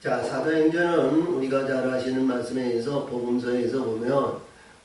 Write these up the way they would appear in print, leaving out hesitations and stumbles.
자, 사도행전은 우리가 잘 아시는 말씀에서 복음서에서 보면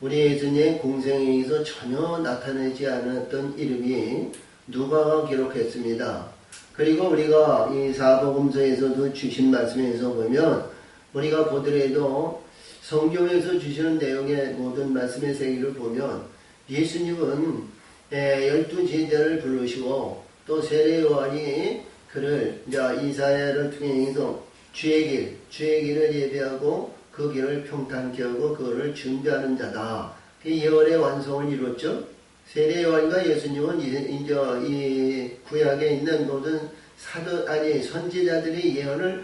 우리 예수님의 공생에 의해서 전혀 나타나지 않았던 이름이 누가가 기록했습니다. 그리고 우리가 이 사복음서에서도 주신 말씀에서 보면 우리가 보더라도 성경에서 주시는 내용의 모든 말씀의 세계를 보면 예수님은 12제자를 부르시고 또 세례 요한이 그를 이사야를 통해서 주의 길을 예배하고 그 길을 평탄케 하고 그거를 준비하는 자다. 그 예언의 완성을 이뤘죠. 세례 요한과 예수님은 이제 이 구약에 있는 모든 선지자들의 예언을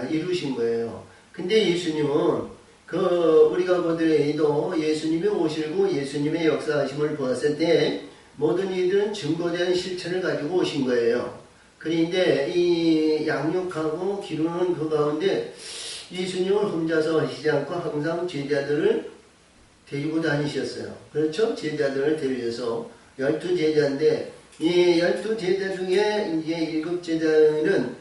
이루신 거예요. 근데 예수님은 우리가 보더라도 예수님이 오시고 예수님의 역사하심을 보았을 때 모든 이들은 증거된 실천을 가지고 오신 거예요. 그런데 이 양육하고 기르는 그 가운데 예수님은 혼자서 하시지 않고 항상 제자들을 데리고 다니셨어요. 그렇죠? 제자들을 데려서 12제자인데 이 12제자 중에 이제 7제자는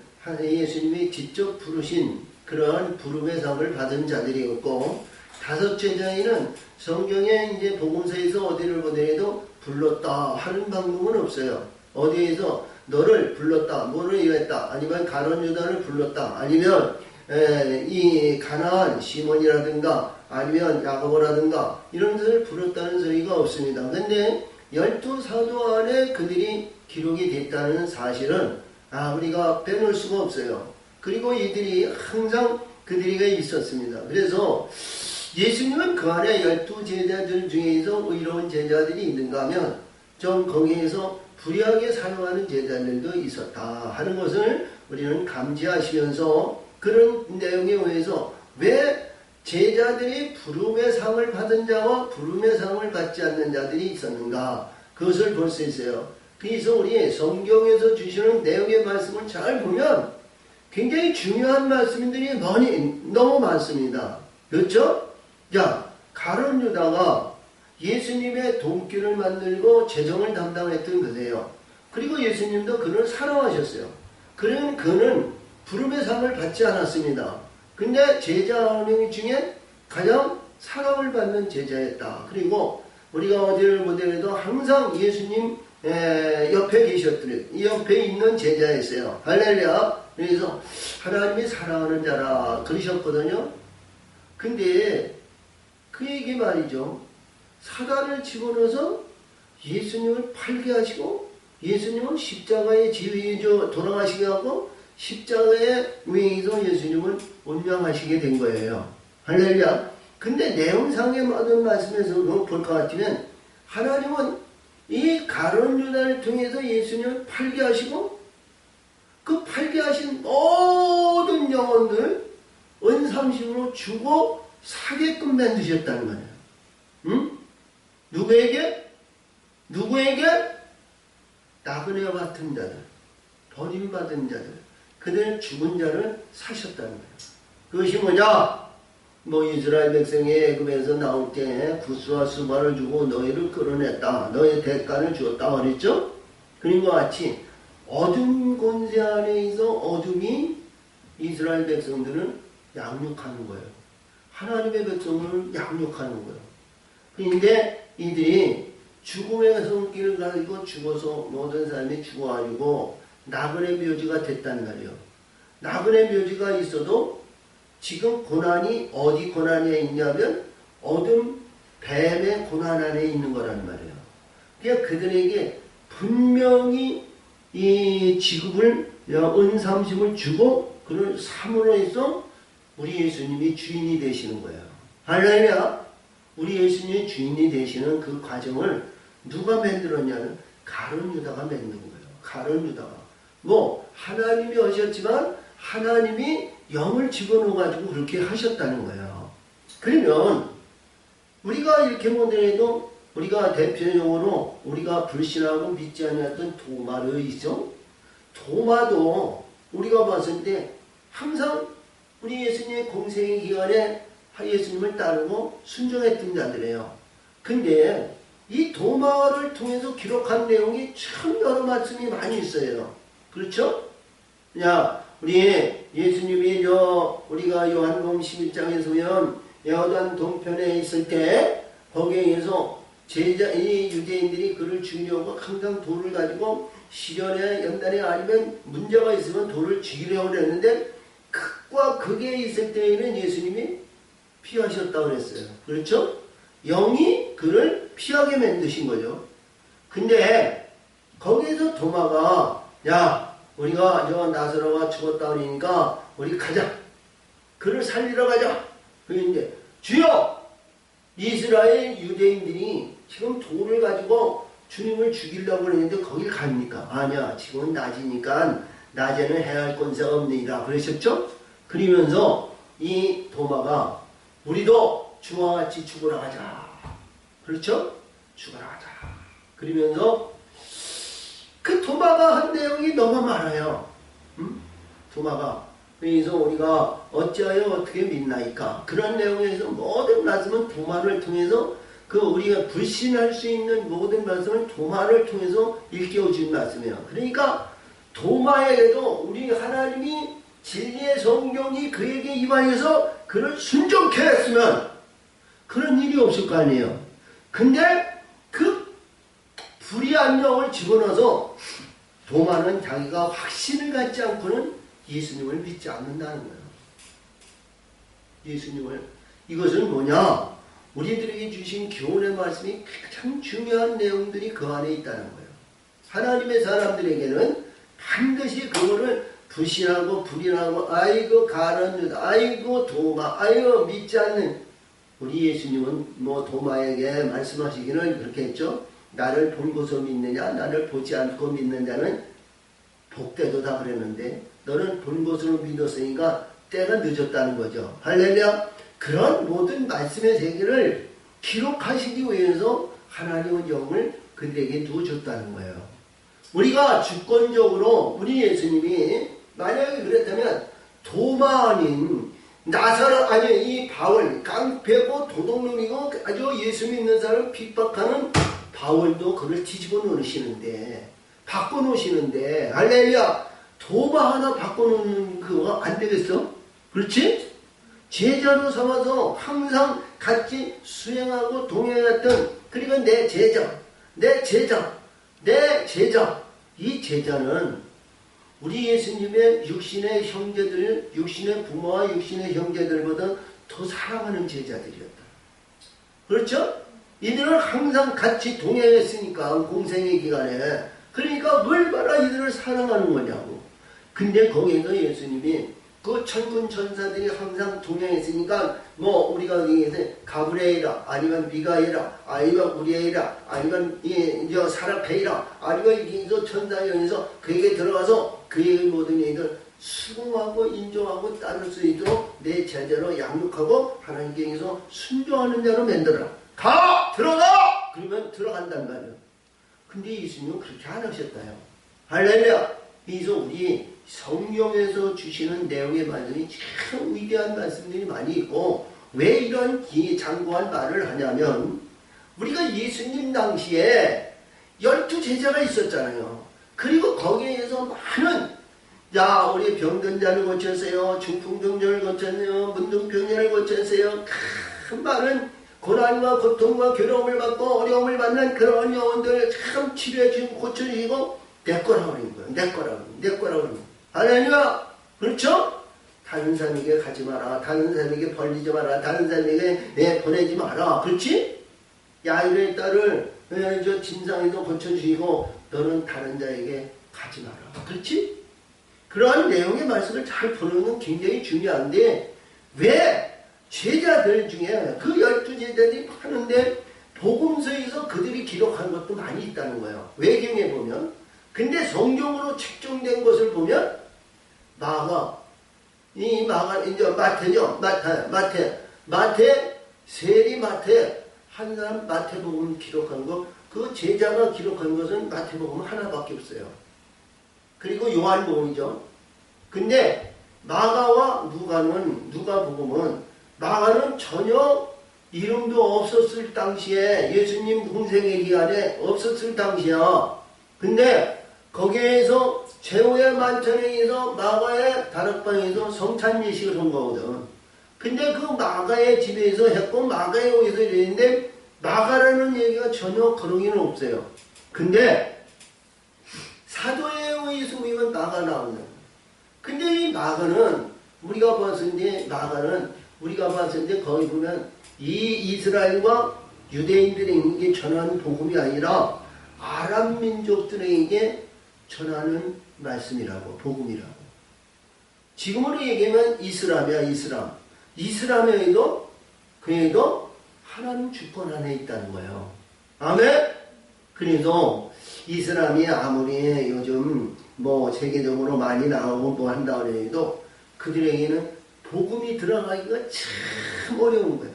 예수님이 직접 부르신 그러한 부름의 상을 받은 자들이었고 5제자에는 성경에 이제 복음서에서 어디를 보더라도 불렀다 하는 방법은 없어요. 어디에서 너를 불렀다, 뭐를 이랬다, 아니면 가룟 유다를 불렀다, 아니면 이 가나안 시몬이라든가 아니면 야고보라든가 이런 것을 불렀다는 소리가 없습니다. 근데 12사도 안에 그들이 기록이 됐다는 사실은 우리가 빼놓을 수가 없어요. 그리고 이들이 항상 그들에게 있었습니다. 그래서 예수님은 그 안에 12제자들 중에서 의로운 제자들이 있는가 하면 좀 거기에서 불의하게 사용하는 제자들도 있었다 하는 것을 우리는 감지하시면서 그런 내용에 의해서 왜 제자들이 부름의 상을 받은 자와 부름의 상을 받지 않는 자들이 있었는가 그것을 볼 수 있어요. 그래서 우리 성경에서 주시는 내용의 말씀을 잘 보면 굉장히 중요한 말씀들이 너무 많습니다. 그렇죠? 자, 가룟 유다가 예수님의 돈길을 만들고 재정을 담당했던 그세요. 그리고 예수님도 그를 사랑하셨어요. 그는 부름의 상을 받지 않았습니다. 근데 제자 명 중에 가장 사랑을 받는 제자였다. 그리고 우리가 어디를 보더라도 항상 예수님 옆에 계셨더니 이 옆에 있는 제자였어요. 할렐루야. 그래서 하나님이 사랑하는 자라 그러셨거든요. 근데 그에게 말이죠. 사단을 집어넣어서 예수님을 팔게 하시고 예수님은 십자가에 돌아가시게 하고 십자가에 위에서 예수님을 운명하시게 된 거예요. 할렐루야. 근데 내용상의 모든 말씀에서 볼 것 같으면 하나님은 이 가룟 유다를 통해서 예수님을 팔게 하시고 그 팔게 하신 모든 영혼들 은삼십으로 주고 사게끔 만드셨다는 거예요. 응? 누구에게? 나그네와 같은 자들, 버림받은 자들, 그들 죽은 자를 사셨다는 거예요. 그것이 뭐냐? 이스라엘 백성이 애굽에서 나올 때 구스와 수바를 주고 너희를 끌어냈다. 너희 대가를 주었다. 그랬죠? 그런 것 같이 어둠 권세 안에 있어 어둠이 이스라엘 백성들을 양육하는 거예요. 하나님의 백성을 양육하는 거예요. 그런데 이들이 죽음의 손길을 가지고 죽어서 모든 사람이 죽어가지고 나그네 묘지가 됐단 말이에요. 나그네 묘지가 있어도 지금 고난이 어디 고난에 있냐면 어둠 뱀의 고난 안에 있는 거란 말이에요. 그러니까 그들에게 분명히 이 지급을 은삼십을 주고 그를 삼으로 해서 우리 예수님이 주인이 되시는 거예요. 할렐루야. 우리 예수님이 주인이 되시는 그 과정을 누가 만들었냐는 가룟 유다가 만든 거예요. 가룟 유다가. 하나님이 하셨지만 하나님이 영을 집어넣어가지고 그렇게 하셨다는 거예요. 그러면 우리가 이렇게 보더라도 우리가 대표적으로 우리가 불신하고 믿지 않았던 도마를 있죠. 도마도 우리가 봤을 때 항상 우리 예수님의 공생의 기간에 예수님을 따르고 순종했던 자들이에요. 근데 이 도마를 통해서 기록한 내용이 참 여러 말씀이 많이 있어요. 그렇죠? 우리 예수님이 우리가 요한복음 11장에서 보면 여단 동편에 있을 때 거기에서 이 유대인들이 그를 죽이려고 항상 돌을 가지고 시련에 연단에 아니면 문제가 있으면 돌을 죽이려고 그랬는데 극과 극에 있을 때에는 예수님이 피하셨다고 그랬어요. 그렇죠? 영이 그를 피하게 만드신 거죠. 근데 거기에서 도마가 야 우리가 저 나사로가 죽었다 그러니까 우리 가자. 그를 살리러 가자. 그런데 주여 이스라엘 유대인들이 지금 돌을 가지고 주님을 죽이려고 그러는데 거길 갑니까? 아니야. 지금은 낮이니까 낮에는 해할 권세가 없느니라. 그러셨죠? 그러면서 이 도마가 우리도 주와 같이 죽으러 가자. 그렇죠? 죽으러 가자. 그러면서 그 도마가 한 내용이 너무 많아요. 도마가. 그래서 우리가 어찌하여 어떻게 믿나이까? 그런 내용에서 모든 말씀은 도마를 통해서 그 우리가 불신할 수 있는 모든 말씀을 도마를 통해서 일깨워준 말씀이에요. 그러니까 도마에게도 우리 하나님이 진리의 성경이 그에게 임하여서 그를 순종케 했으면 그런 일이 없을 거 아니에요. 근데 그 불의한 영을 집어넣어서 도마는 자기가 확신을 갖지 않고는 예수님을 믿지 않는다는 거예요. 예수님을. 이것은 뭐냐? 우리들에게 주신 교훈의 말씀이 가장 중요한 내용들이 그 안에 있다는 거예요. 하나님의 사람들에게는 반드시 그거를 불신하고 불인하고 아이고 가련 유다 아이고 도마 아이고 믿지 않는 우리 예수님은 뭐 도마에게 말씀하시기는 그렇게 했죠. 나를 본 것으로 믿느냐 나를 보지 않고 믿는 자는 복되도다 그랬는데 너는 본 것으로 믿었으니까 때가 늦었다는 거죠. 할렐루야. 그런 모든 말씀의 세계를 기록하시기 위해서 하나님은 영을 그들에게 두어줬다는 거예요. 우리가 주권적으로 우리 예수님이 만약에 그랬다면 도마 아닌 나사렛 아니 이 바울 깡패고 도둑놈이고 아주 예수 믿는 사람을 핍박하는 바울도 그걸 뒤집어 놓으시는데 바꿔놓으시는데 할렐루야. 도마 하나 바꿔놓는 그거 안 되겠어? 그렇지? 제자로 삼아서 항상 같이 수행하고 동행했던 그리고 내 제자 이 제자는 우리 예수님의 육신의 형제들 육신의 부모와 육신의 형제들보다 더 사랑하는 제자들이었다. 그렇죠? 이들을 항상 같이 동행했으니까 공생의 기간에 그러니까 얼마나 이들을 사랑하는 거냐고. 근데 거기에서 예수님이 그 천군 천사들이 항상 동행했으니까 뭐 우리가 여기에서 가브리엘이라 아니면 미가엘이라 아니면 우리엘이라 아니면 저 사라페이라 아니면 여기서 천사연에서 그에게 들어가서 그의 모든 일들 수긍하고 인정하고 따를 수 있도록 내 제자로 양육하고 하나님께서 순종하는 자로 만들어라. 가! 들어가! 그러면 들어간단 말이에요. 근데 예수님은 그렇게 안 하셨다요. 할렐루야! 그래서 우리 성경에서 주시는 내용의 말씀이 참 위대한 말씀들이 많이 있고 왜 이런 장구한 말을 하냐면 우리가 예수님 당시에 12제자가 있었잖아요. 그리고 거기에서 많은 우리 병든 자를 고쳤어요. 중풍병자를 고쳤어요. 문둥병자를 고쳤어요. 큰 많은 고난과 고통과 괴로움을 받고 어려움을 받는 그런 영혼들 참 치료해 주시고 고쳐주시고 내 거라고 그러는 거예요. 내 거라고 그러는 거예요. 할렐루야. 그렇죠? 다른 사람에게 가지 마라. 다른 사람에게 벌리지 마라. 다른 사람에게 보내지 마라. 그렇지? 야일의 딸을 저 진상에서 고쳐주시고 너는 다른 자에게 가지 마라. 그렇지? 그러한 내용의 말씀을 잘 보는 건 굉장히 중요한데 왜 제자들 중에 그 12제자들이 하는데 복음서에서 그들이 기록한 것도 많이 있다는 거예요. 외경에 보면. 근데 성경으로 책정된 것을 보면 이제 마태죠. 마태, 세리 마태, 한 사람 마태복음 기록한 거, 그 제자가 기록한 것은 마태복음 하나밖에 없어요. 그리고 요한복음이죠. 근데 마가와 누가복음은 마가는 전혀 이름도 없었을 당시에 예수님 공생의 기간에 없었을 당시야. 근데 거기에서 최후의 만찬에서 마가의 다락방에서 성찬 예식을 한 거거든. 근데 그 마가의 집에서 했고 마가의 오에서 이랬는데 마가라는 얘기가 전혀 그러기는 없어요. 근데 사도의 의에서 보면 마가 나오는. 근데 이 마가는 우리가 봤을 때 거기 보면 이 이스라엘과 유대인들에게 전하는 복음이 아니라 아람 민족들에게 전하는 말씀이라고, 복음이라고. 지금으로 얘기하면 이슬람이야, 이슬람. 이슬람에도 그에도 하나님 주권 안에 있다는 거예요. 아멘? 그래서 이슬람이 아무리 요즘 뭐 세계적으로 많이 나오고 뭐 한다고 해도 그들에게는 복음이 들어가기가 참 어려운 거예요.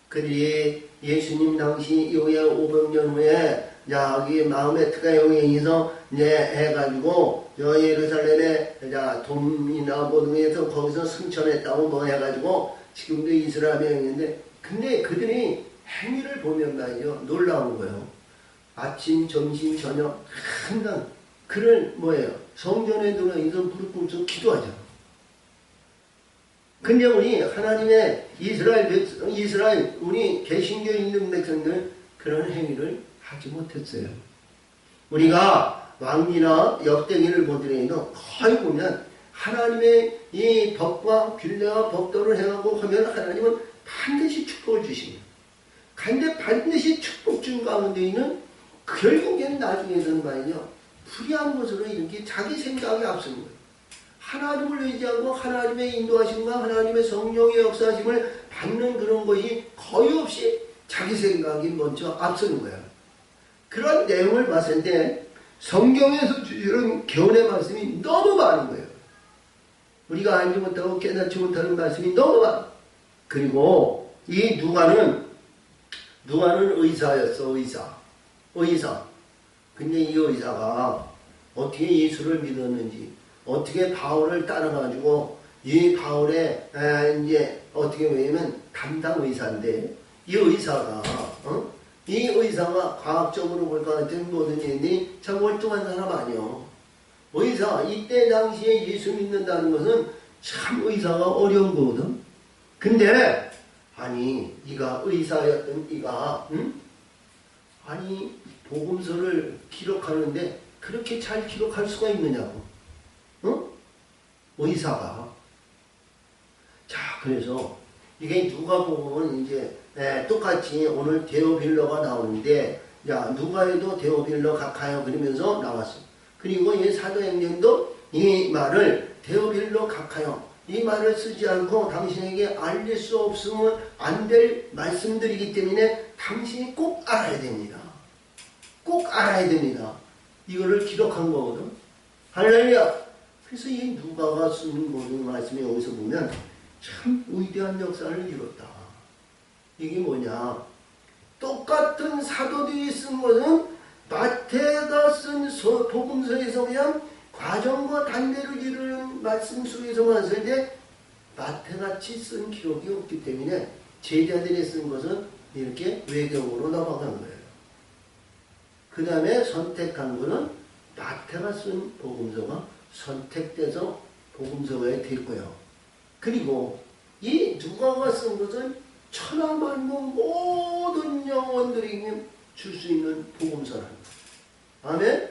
그들이 예수님 당시 이후에 500년 후에 여기 마호메트가 영향에서 이제 해가지고 저 예루살렘에 돔이나 뭐 등에서 거기서 승천했다고 뭐 해가지고 지금도 이스라엘이 있는데 근데 그들이 행위를 보면 말이죠 놀라운 거예요. 아침, 점심, 저녁 항상 그를 뭐예요? 성전에 들어가서 무릎 꿇고 기도하죠. 근데 우리 하나님의 이스라엘 우리 개신교에 있는 백성들 그런 행위를 하지 못했어요. 우리가 왕기나 역대기를 보더라도 거의 보면 하나님의 이 법과 균례와 법도를 행하고 하면 하나님은 반드시 축복을 주십니다. 근데 반드시 축복 준 가운데에는 결국에는 나중에는 말이죠. 불의한 것으로 이렇게 자기 생각이 앞서는 거예요. 하나님을 의지하고 하나님의 인도하심과 하나님의 성령의 역사하심을 받는 그런 것이 거의 없이 자기 생각이 먼저 앞서는 거예요. 그런 내용을 봤을 때 성경에서 주시는 교훈의 말씀이 너무 많은 거예요. 우리가 알지 못하고 깨닫지 못하는 말씀이 너무 많아. 그리고 이 누가는 의사였어. 의사. 근데 이 의사가 어떻게 예수를 믿었는지 어떻게 바울을 따라가지고 이 바울의 이제 어떻게 보면 담당 의사인데 이 의사가 과학적으로 볼 것 같은 모든 일이 참 월등한 사람 아니요. 의사 이때 당시에 예수 믿는다는 것은 참 의사가 어려운 거거든. 근데 아니 이가 의사였던 이가 아니 복음서를 기록하는데 그렇게 잘 기록할 수가 있느냐고. 의사가. 자, 그래서 이게 누가복음은 이제 똑같이 오늘 데오빌로가 나오는데 야 누가에도 데오빌로 각하여 그러면서 나왔어. 그리고 이 사도행전도 이 말을 데오빌로 각하여 이 말을 쓰지 않고 당신에게 알릴 수 없으면 안 될 말씀들이기 때문에 당신이 꼭 알아야 됩니다. 꼭 알아야 됩니다. 이거를 기록한 거거든. 할렐루야. 그래서 이 누가가 쓰는 모든 말씀이 여기서 보면 참 위대한 역사를 이뤘다. 이게 뭐냐? 똑같은 사도들이 쓴 것은 마태가 쓴 복음서에서 그냥 과정과 단계를 이루는 말씀 속에서만 쓸 때 마태같이 쓴 기록이 없기 때문에 제자들이 쓴 것은 이렇게 외경으로 넘어간 거예요. 그 다음에 선택한 것은 마태가 쓴 복음서가 선택돼서 복음서가 됐고요. 그리고 이 누가가 쓴 것은 천하만국 모든 영혼들에게 줄 수 있는 복음서라는 거예요. 아멘?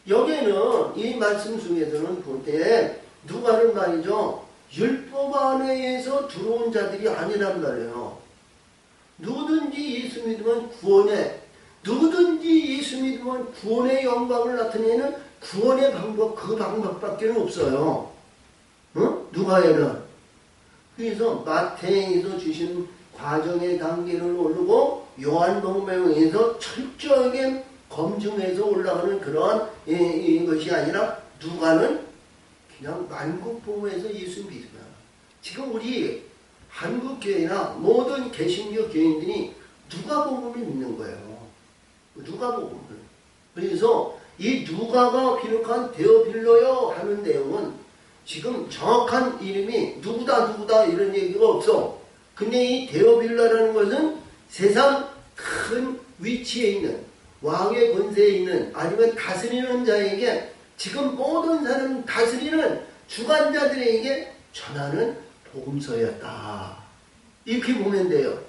여기에는 이 말씀 중에서는 볼 때 누가는 말이죠. 율법 안에서 들어온 자들이 아니란 말이에요. 누구든지 예수 믿으면 누구든지 예수 믿으면 구원의 영광을 나타내는 구원의 방법, 그 방법밖에 없어요. 누가에는. 그래서 마태에서 주신 과정의 단계를 오르고 요한복음에 의해서 철저하게 검증해서 올라가는 그러한 것이 아니라 누가는 그냥 만국복음에서 예수 믿으면 지금 우리 한국교회나 모든 개신교 교인들이 누가복음을 믿는 거예요. 누가복음을. 그래서 이 누가가 기록한 데오빌로요 하는 내용은 지금 정확한 이름이 누구다 이런 얘기가 없어. 근데 이 데오빌로라는 것은 세상 큰 위치에 있는 왕의 권세에 있는 아니면 다스리는 자에게 지금 모든 사람 다스리는 주관자들에게 전하는 복음서였다. 이렇게 보면 돼요.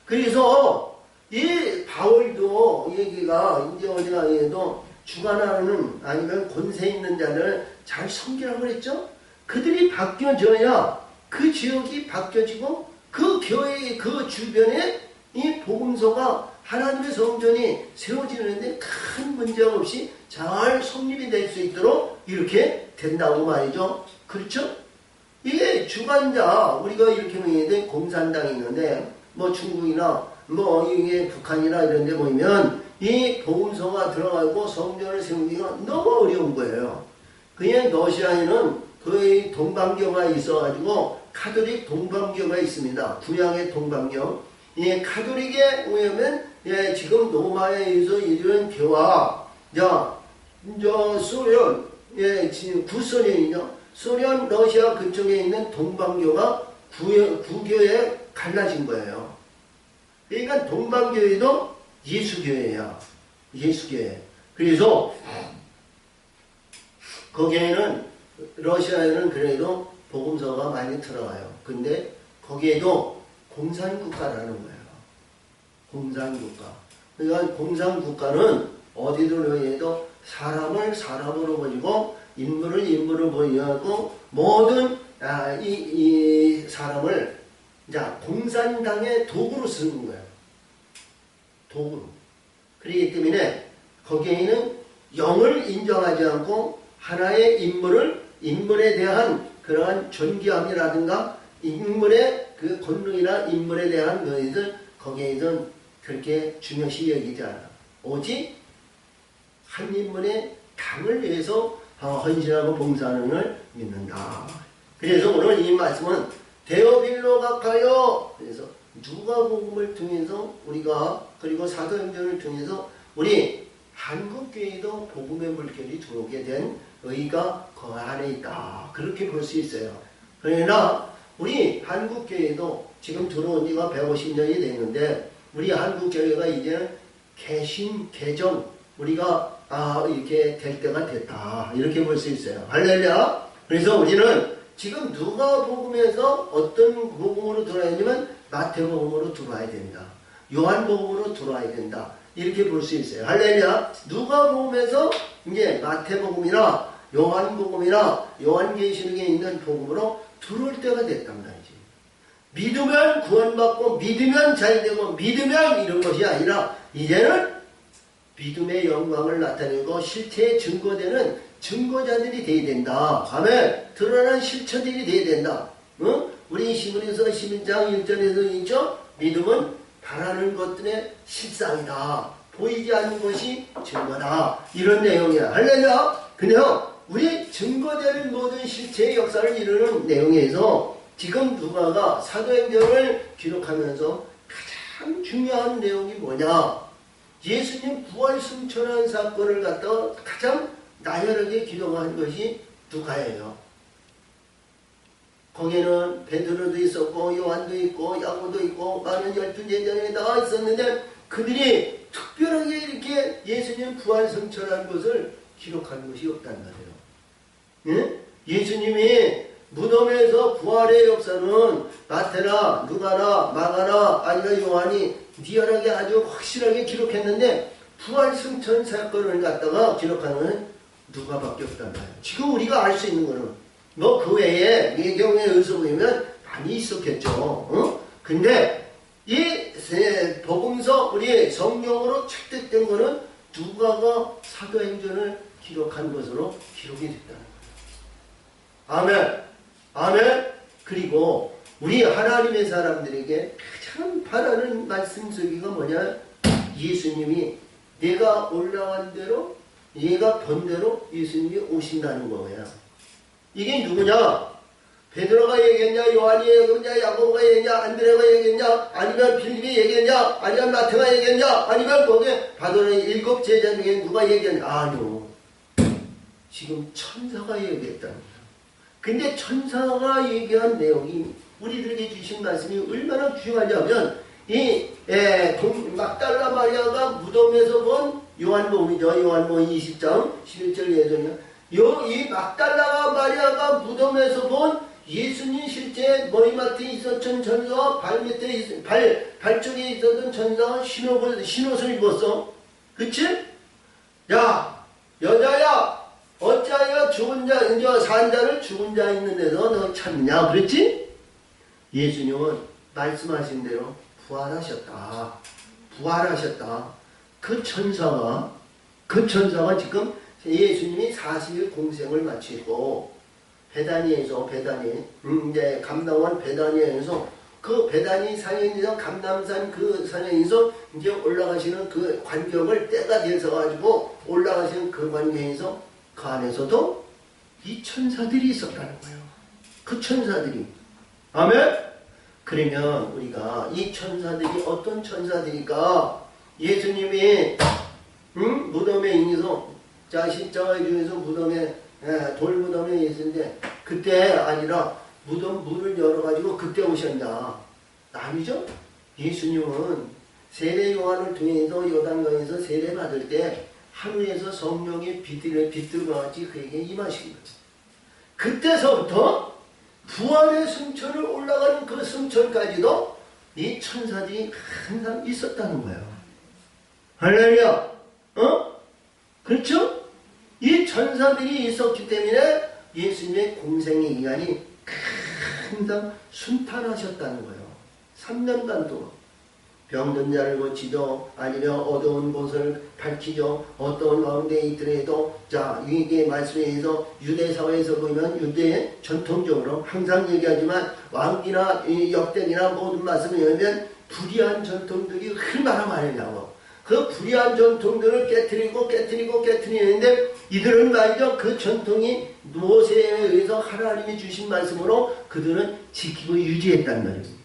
그래서 이 바울도 얘기가 이제 어디나 해도 주관하는 아니면 권세 있는 자를 잘 섬기라고 그랬죠. 그들이 바뀌어져야 그 지역이 바뀌어지고 그 교회 그 주변에 이 복음서가 하나님의 성전이 세워지는데 큰 문제가 없이 잘 성립이 될 수 있도록 이렇게 된다고 말이죠. 그렇죠? 이게 주관자, 우리가 이렇게 보이는데 공산당이 있는데 뭐 중국이나 뭐 이게 북한이나 이런 데 보면 이 복음서가 들어가고 성전을 세우기가 너무 어려운 거예요. 그냥 러시아에는 거의 동방교가 있어가지고 카톨릭 동방교가 있습니다. 구약의 동방교. 예, 카톨릭에 오면 예, 지금 로마에 의해서 이런 교와 소련, 예, 지금 구소련이죠. 소련, 러시아 그쪽에 있는 동방교가 구교에 갈라진 거예요. 그러니까 동방교회도 예수교회야. 예수교회. 그래서 거기에는 러시아에는 그래도 복음서가 많이 들어가요. 근데 거기에도 공산국가라는 거예요. 공산국가. 그러니까 공산국가는 어디든 해도 사람을 사람으로 보이고 인물을 인물로 보이고 모든 이 사람을 공산당의 도구로 쓰는 거예요. 도구로. 그렇기 때문에 거기에는 영을 인정하지 않고 하나의 인물에 대한 그러한 존귀함이라든가 인물의 그 권능이나 인물에 대한 너희들 거기에는 그렇게 중요시 여기지 않아. 오직 한 인물의 당을 위해서 헌신하고 봉사하는 걸 믿는다. 그래서 오늘 이 말씀은 데오빌로 각하여, 그래서 누가복음을 통해서 우리가 그리고 사도행전을 통해서 우리 한국교회도 복음의 물결이 들어오게 된 의가 그 안에 있다. 그렇게 볼 수 있어요. 그러나 우리 한국교회도 지금 들어온 지가 150년이 됐는데 우리 한국교회가 이제는 개정 우리가 이렇게 될 때가 됐다. 이렇게 볼 수 있어요. 할렐루야. 그래서 우리는 지금 누가복음에서 어떤 복음으로 들어야 되냐면 마태복음으로 들어와야 된다. 요한복음으로 들어와야 된다. 이렇게 볼 수 있어요. 할렐루야. 누가복음에서 이제 마태복음이나 요한복음이나 요한계시록에 있는 복음으로 들어올 때가 됐단 말이지. 믿으면 구원받고 믿으면 잘되고 믿으면 이런 것이 아니라 이제는 믿음의 영광을 나타내고 실체에 증거되는 증거자들이 돼야 된다. 아멘. 드러난 실체들이 돼야 된다. 우리 시문에서 11장 1절에서 있죠. 믿음은 바라는 것들의 실상이다. 보이지 않는 것이 증거다. 이런 내용이야. 할렐루야. 그냥 우리 증거되는 모든 실체의 역사를 이루는 내용에서 지금 누가가 사도행전을 기록하면서 가장 중요한 내용이 뭐냐? 예수님 부활 승천한 사건을 갖다가 가장 나열하게 기록한 것이 누가예요. 거기에는 베드로도 있었고 요한도 있고 야고도 있고 많은 12제자들이 다 있었는데 그들이 특별하게 이렇게 예수님 부활 승천한 것을 기록한 것이 없단 말이에요. 예? 예수님이 무덤에서 부활의 역사는 마태나 누가나 마가나 아니면 요한이 리얼하게 아주 확실하게 기록했는데 부활 승천 사건을 갖다가 기록하는 누가밖에 없단 말이에요. 지금 우리가 알 수 있는 거는 뭐 그 외에 예경에 의서 보면 많이 있었겠죠. 근데 이 복음서 우리 성경으로 책득된 거는 누가가 사도행전을 기록한 것으로 기록이 됐다는 거예요. 아멘. 아멘. 그리고 우리 하나님의 사람들에게 가장 바라는 말씀 저기가 뭐냐? 예수님이 내가 올라간 대로 얘가 본 대로 예수님이 오신다는 거예요. 이게 누구냐? 베드로가 얘기했냐? 요한이 얘기했냐? 야고보가 얘기했냐? 안드레가 얘기했냐? 아니면 빌립이 얘기했냐? 아니면 마태가 얘기했냐? 아니면 거기에 바돌의 7 제자 중에 누가 얘기했냐? 아니요. 지금 천사가 얘기했다는 거예요. 근데 천사가 얘기한 내용이 우리들에게 주신 말씀이 얼마나 중요하냐면 이 막달라 마리아가 무덤에서 본 요한복음이죠. 요한복음 20장 11절 예전이요. 이 막달라와 마리아가 무덤에서 본 예수님 실제 머리맡에 있었던 천사와 발밑에 발쪽에 있었던 천사가 흰옷을 입었어. 그치? 야, 여자야, 어찌하여 죽은 자, 이제 산 자를 죽은 자 있는 데서 너 찾느냐? 그랬지? 예수님은 말씀하신 대로 부활하셨다. 부활하셨다. 그 천사가 지금 예수님이 40일 공생을 마치고 베다니에서 이제 감당원 베다니에서 그 베다니 산에서 감남산 그 산에서 이제 올라가시는 그 관경을 때가 돼서 가지고 올라가시는 그 관경에서 그 안에서도 이 천사들이 있었다는 거예요. 그 천사들이. 아멘? 그러면 우리가 이 천사들이 어떤 천사들일까? 예수님이 무덤에 있어서 자 십자가 중에서 무덤에 돌무덤에 있었는데 그때 아니라 무덤 문을 열어가지고 그때 오셨냐? 아니죠? 예수님은 세례 요한을 통해서 요단강에서 세례 받을 때 하늘에서 성령의 빛들과 같이 그에게 임하신 거죠. 그때서부터 부활의 승천을 올라가는 그 승천까지도 이 천사들이 항상 있었다는 거예요. 할렐루야! 그렇죠? 이 천사들이 있었기 때문에 예수님의 공생의 기간이 항상 순탄하셨다는 거예요. 3년간 동안 병든 자를 고치죠. 아니면 어두운 곳을 밝히죠. 어떤 가운데 있더라도 자 이게 말씀에 의해서 유대 사회에서 보면 유대 전통적으로 항상 얘기하지만 왕기나 역대기나 모든 말씀에 의하면 불의한 전통들이 얼마나 많으냐고. 그 불의한 전통들을 깨트리는데 이들은 말이죠. 그 전통이 모세에 의해서 하나님이 주신 말씀으로 그들은 지키고 유지했단 말이에요.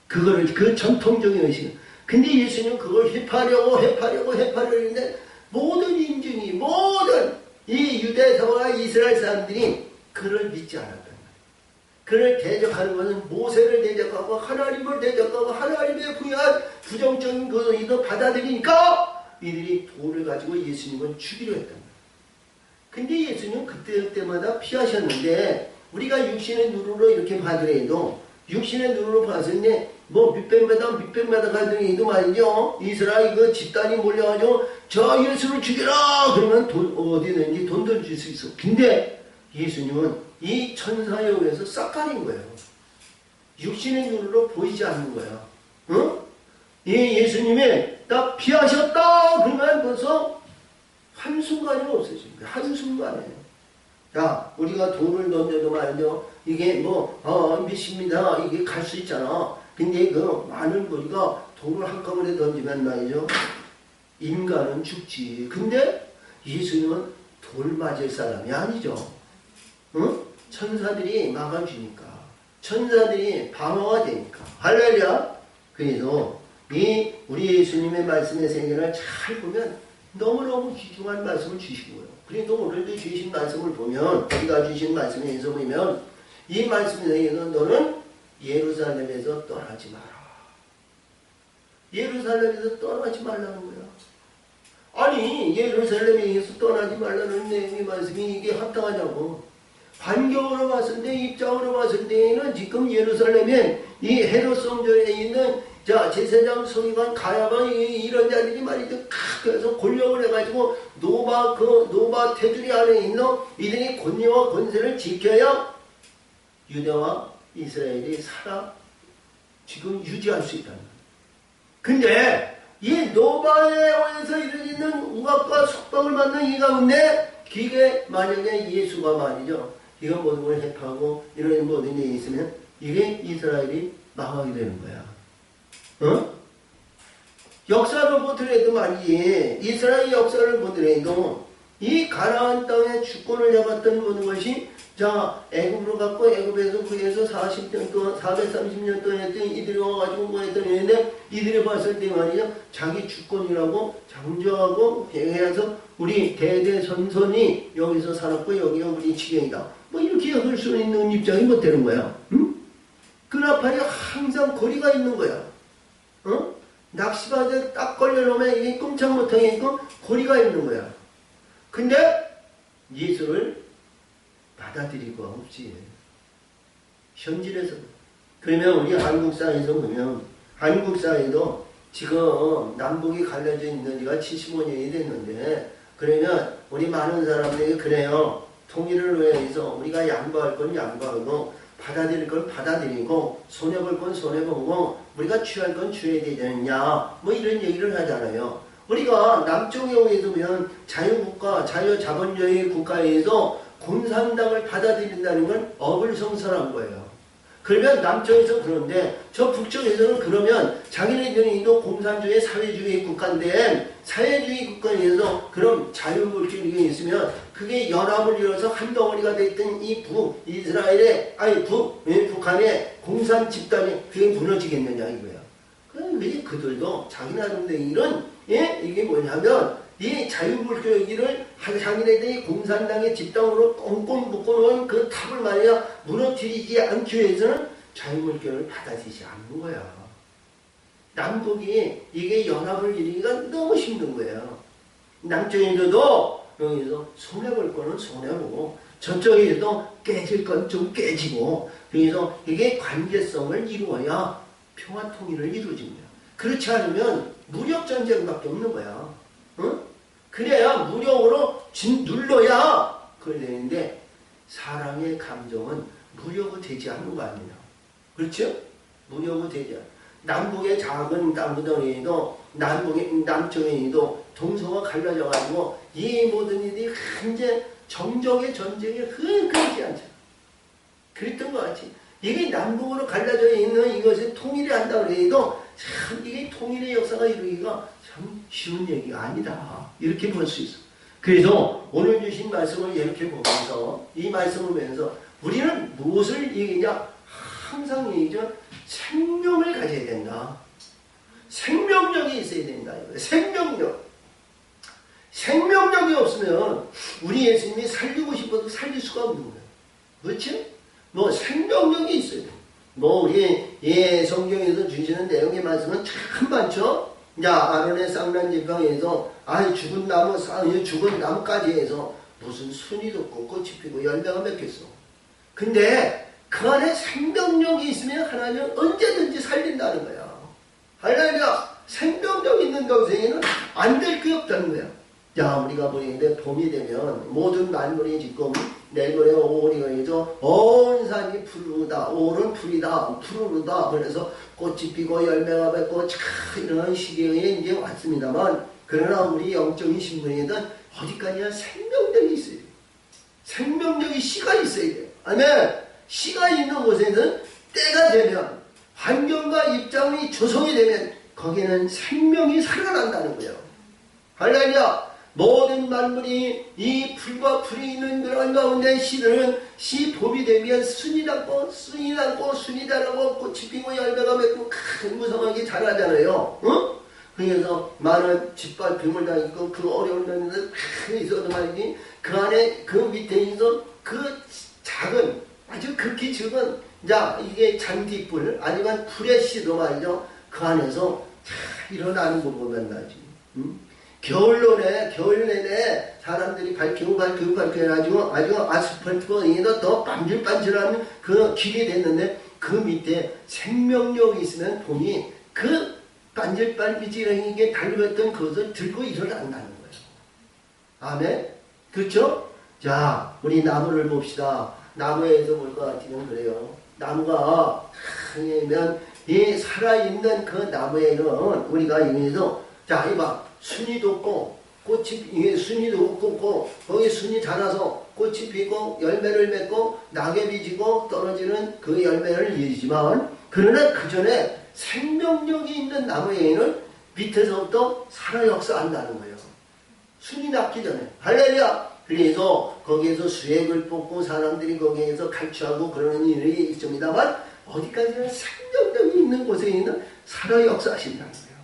그거를 그 전통적인 의식. 근데 예수님은 그걸 회파하려고 했는데 모든 인중이 모든 이 유대사와 이스라엘 사람들이 그를 믿지 않았단 말이에요. 그를 대적하는 것은 모세를 대적하고 하나님을 대적하고 하나님의 부여한 부정적인 것을 받아들이니까 이들이 돌을 가지고 예수님을 죽이려 했단 말이에요. 근데 예수님은 그때마다 피하셨는데 우리가 육신의 눈으로 이렇게 봐더라도 육신의 눈으로 봤을 때 뭐 몇백 메다 가더니도 말이죠. 이스라엘 그 집단이 몰려가지고 저 예수를 죽여라 그러면 어디든지 돈을 줄 수 있어. 근데 예수님은 이 천사에 의해서 싹 가린 거예요. 육신의 눈으로 보이지 않는 거예요. 이 예수님이 딱 피하셨다 그러면 벌써 한순간이 없어진 거예요. 한순간에. 야, 우리가 돌을 던져도 말이죠. 이게 미십니다. 이게 갈 수 있잖아. 근데 그 많은 거리가 돌을 한꺼번에 던지면 말이죠. 인간은 죽지. 근데 예수님은 돌 맞을 사람이 아니죠. 천사들이 막아주니까. 천사들이 방어가 되니까. 할렐루야. 그래서 우리 예수님의 말씀의 세계를 잘 보면 너무너무 귀중한 말씀을 주신 거예요. 그래도 오늘도 주신 말씀을 보면 우리가 주신 말씀에 의해서 보면 이 말씀에 의해서 너는 예루살렘에서 떠나지 마라. 예루살렘에서 떠나지 말라는 거야. 아니 예루살렘에서 떠나지 말라는 내용의 말씀이 이게 합당하냐고. 반경으로 봤을 때 입장으로 봤을 때는 지금 예루살렘에 이 헤롯 성전에 있는 제사장 서기관 가야바 이런 자들이 말이죠. 그래서 권력을 해가지고 노바 테두리 안에 있는 이들이 권위와 권세를 지켜야 유대와 이스라엘이 지금 유지할 수 있다는 거예요. 근데 이 노바에 의해서 이루어지는 우악과 속박을 받는 이 가운데 이게 만약에 예수가 말이죠. 이거 모든 걸 해파하고 이런 모든 일이 있으면 이게 이스라엘이 망하게 되는 거야. 역사를 보더라도 말이지 이스라엘 역사를 보더라도 이 가나안 땅의 주권을 잡았던 모든 것이 애굽으로 갔고 애굽에서 거기에서 40년 동안 430년 동안 했더니 이들이 와가지고 뭐 했더니 했는데 이들이 봤을 때 말이죠. 자기 주권이라고 장조하고 해서 우리 대대선선이 여기서 살았고 여기가 우리 지경이다. 뭐 이렇게 할 수 있는 입장이 못 되는 거야. 그 나팔이 항상 거리가 있는 거야. 낚시바지에 딱 걸려놓으면 이게 꼼짝 못하게끔 고리가 있는 거야. 근데 예수를 받아들이고 없지. 현실에서. 그러면 우리 한국 사회에서 보면 한국 사회도 지금 남북이 갈라져 있는 지가 75년이 됐는데 그러면 우리 많은 사람들이 그래요. 통일을 위해서 우리가 양보할 건 양보하고 받아들일 건 받아들이고 손해볼 건 손해보고 우리가 취할 건 취해야 되지 않냐 뭐 이런 얘기를 하잖아요. 우리가 남쪽에 보면 자유국가, 자유자본주의 국가에서 공산당을 받아들인다는 건 어불성설한 거예요. 그러면 남쪽에서 그런데 저 북쪽에서는 그러면 자기네들이 또 공산주의 사회주의 국가인데 사회주의 국가에서 그럼 자유물질이 있으면 그게 연합을 이뤄서 한 덩어리가 됐던 이 북이스라엘의 북한의 공산 집단이 그게 무너지겠느냐 이거야. 왜 그들도 자기 나름대로 이런 이게 뭐냐면 이 자유불교이기를 자기네들이 공산당의 집단으로 꽁꽁 묶어놓은 그 탑을 말이야 무너뜨리지 않기 위해서는 자유불교를 받아들이지 않는 거야. 남북이 이게 연합을 이루기가 너무 힘든 거예요. 남쪽에서도 여기서 손해볼 거는 손해보고 저쪽에서도 깨질 건 좀 깨지고 그래서 이게 관계성을 이루어야 평화 통일을 이루어집니다. 그렇지 않으면 무력 전쟁밖에 없는 거야. 응? 그래야 무력으로 눌러야 그래 되는데 사랑의 감정은 무력으로 되지 않는 거 아니에요. 그렇죠? 무력으로 되지 않아. 남북의 작은 땅구덩이에도 남쪽에도 동서가 갈라져 가지고 이 모든 일이 현재 정적의 전쟁에 흔들리지 않죠. 그랬던 것 같지. 이게 남북으로 갈라져 있는 이것이 통일이 한다고 해도 참 이게 통일의 역사가 이루기가 참 쉬운 얘기가 아니다. 이렇게 볼 수 있어. 그래서 오늘 주신 말씀을 이렇게 보면서 이 말씀을 보면서 우리는 무엇을 얘기냐? 항상 얘기죠. 생명을 가져야 된다. 생명력이 있어야 된다. 생명력. 생명력이 없으면 우리 예수님이 살리고 싶어도 살릴 수가 없는 거예요. 그렇지? 뭐 생명력이 있어야 돼. 뭐 우리 성경에서 주시는 내용의 말씀은 참 많죠. 자, 아론의 쌍난 지팡이에서 죽은 나무까지 해서 무슨 순이 돋고 꽃이 피고 열매가 맺겠어. 근데 그 안에 생명력이 있으면 하나님은 언제든지 살린다는 거야. 할렐루야. 생명력 있는 동생에는 안 될 게 없다는 거야. 자, 우리가 보는데 봄이 되면 모든 만물이 지금 내일 모레 5월이 해서 온 산이 푸르다. 5월은 풀이다. 푸르르다. 그래서 꽃이 피고 열매가 맺고 이런 시기에 이제 왔습니다만 그러나 우리 영적인 신분에는 어디까지나 생명력이 있어야 돼. 생명력이 씨가 있어야 돼. 아멘. 씨가 있는 곳에는 때가 되면 환경과 입장이 조성이 되면 거기는 생명이 살아난다는 거예요. 할렐루야. 모든 만물이 이 풀과 풀이 있는 그런 가운데 씨 봄이 되면 순이 닿고 순이 자라고 꽃이 피고 열매가 맺고 큰 무성하게 자라잖아요. 응? 그래서 많은 짓밟힘을 당했고 그 어려운 면에서 있어도 말이지 그 안에 그 밑에 있어 그 작은 아주 극히 적은 이게 잔디풀 아니면 풀의 씨도 말이죠. 그 안에서 일어나는 거 보면 나지. 응? 겨울 내내 사람들이 밝히고 해가지고 아주 아스팔트가 더 반질반질한 그 길이 됐는데 그 밑에 생명력이 있으면 봄이 그 반질반질하게 달렸던 그것을 들고 일어난다는 거예요. 아멘? 그렇죠? 자, 우리 나무를 봅시다. 나무에서 볼 것 같으면 그래요. 나무가 크면 이 살아있는 그 나무에는 우리가 여기서 자, 이봐. 순이 돋고 이게 순이 돋고 거기 순이 자라서 꽃이 피고 열매를 맺고 낙엽이 지고 떨어지는 그 열매를 이루지만 그러나 그 전에 생명력이 있는 나무에는 밑에서부터 살아 역사한다는 거예요. 순이 났기 전에. 할렐루야. 그래서 거기에서 수액을 뽑고 사람들이 거기에서 갈취하고 그러는 일이 있습니다만 어디까지나 생명력이 있는 곳에는 살아 역사하신다는 거예요.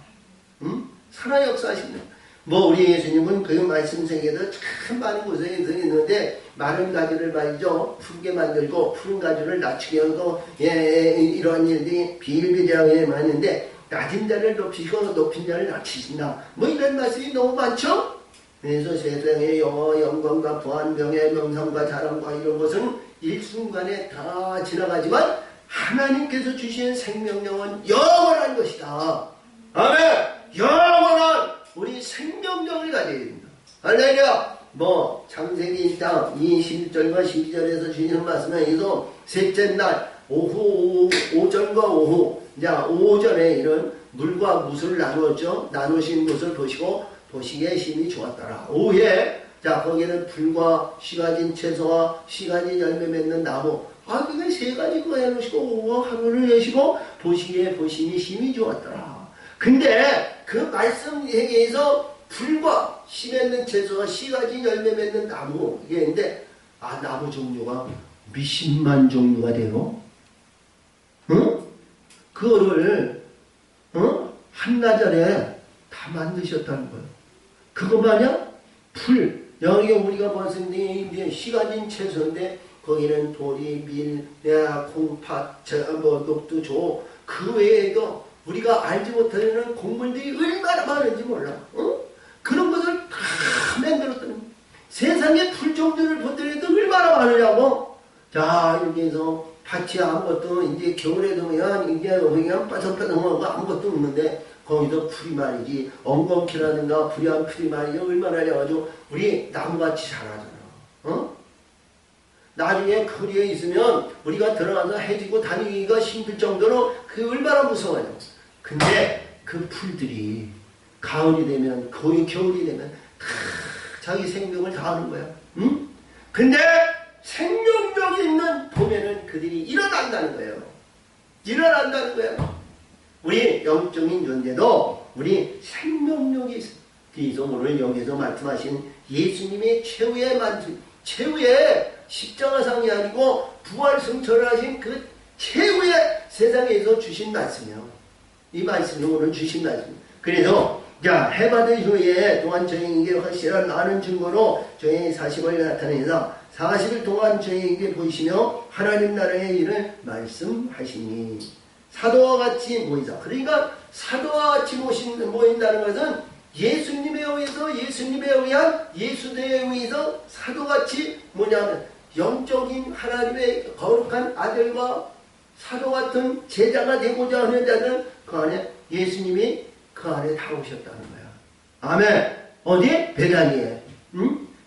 응? 살아 역사하신다. 뭐 우리 예수님은 그 말씀 세계도 참 많은 곳에 있는데 마른 가지를 말이죠. 푸르게 만들고 푸른 가지를 낮추게 하고 이러한 일들이 비일비재하게 많은데 낮은 자를 높이시고 높인 자를 낮추신다. 뭐 이런 말씀이 너무 많죠? 그래서 세상의 영어, 영광과 부한, 명예, 명성과 자랑과 이런 것은 일순간에 다 지나가지만 하나님께서 주신 생명력은 영원한 것이다. 아멘! 영원한 우리 생명력을 가져야 된다. 할렐루야! 창세기 1장 21절과 12절에서 주시는 말씀에 의해서 셋째 날 오전과 오후, 오전에 이런 물과 무술 나누었죠. 나누신 것을 보시기에 심히 좋았더라. 오후에 거기에는 풀과 씨가진 채소와 씨가진 열매 맺는 나무, 그게 세 가지 거 해놓으시고 오후 하루를 내시고 보시기에 보심이 심히 좋았더라. 근데 그 말씀 얘기에서 풀과 씨 맺는 채소와 씨가진 열매 맺는 나무, 이게 있는데 나무 종류가 몇십만 종류가 되고, 그거를 한나절에 다 만드셨다는 거예요. 그것만이야? 풀. 여기 우리가 봤을 때 이제 씨가진 채소인데 거기는 보리, 밀, 콩팥, 녹두조, 그 외에도 우리가 알지 못하는 곡물들이 얼마나 많은지 몰라. 그런 것을 다 만들었더니 세상에 풀 종류를 보더라도 얼마나 많으냐고. 여기에서 밭이 아무것도 이제 겨울에 되면 이제 그냥 빠삭빠삭하고 아무것도 없는데 거기서 풀이 말이지, 엉겅퀴라든가 불이한 풀이 말이지 얼마나 해가지고 우리 나무같이 자라잖아. 나중에 거리에 있으면 우리가 들어가서 해지고 다니기가 힘들 정도로 그 얼마나 무서워요. 근데 그 풀들이 가을이 되면, 거의 겨울이 되면 다 자기 생명을 다하는 거야. 근데 생명력이 있는 봄에는 그들이 일어난다는 거예요. 일어난다는 거예요. 우리 영적인 존재도 우리 생명력이 있어요. 그래서 오늘 여기서 말씀하신 예수님의 최후의 십자가상이 아니고 부활승천을 하신 그 최후의 세상에서 주신 말씀이요. 이 말씀이 오늘 주신 말씀이에요. 그래서 해받은 후에 또한 저희에게 확실한 많은 증거로 저희의 사십을 나타내서 40일 동안 저희에게 보이시며 하나님 나라의 일을 말씀하시니 사도와 같이 모이자. 그러니까 사도와 같이 모인다는 것은 예수님에 의해서, 예수님에 의한 예수대에 의해서 사도같이 뭐냐면 영적인 하나님의 거룩한 아들과 사도 같은 제자가 되고자 하는 자는 그 안에 예수님이 그 안에 다 오셨다는 거야. 아멘. 어디? 베다니에.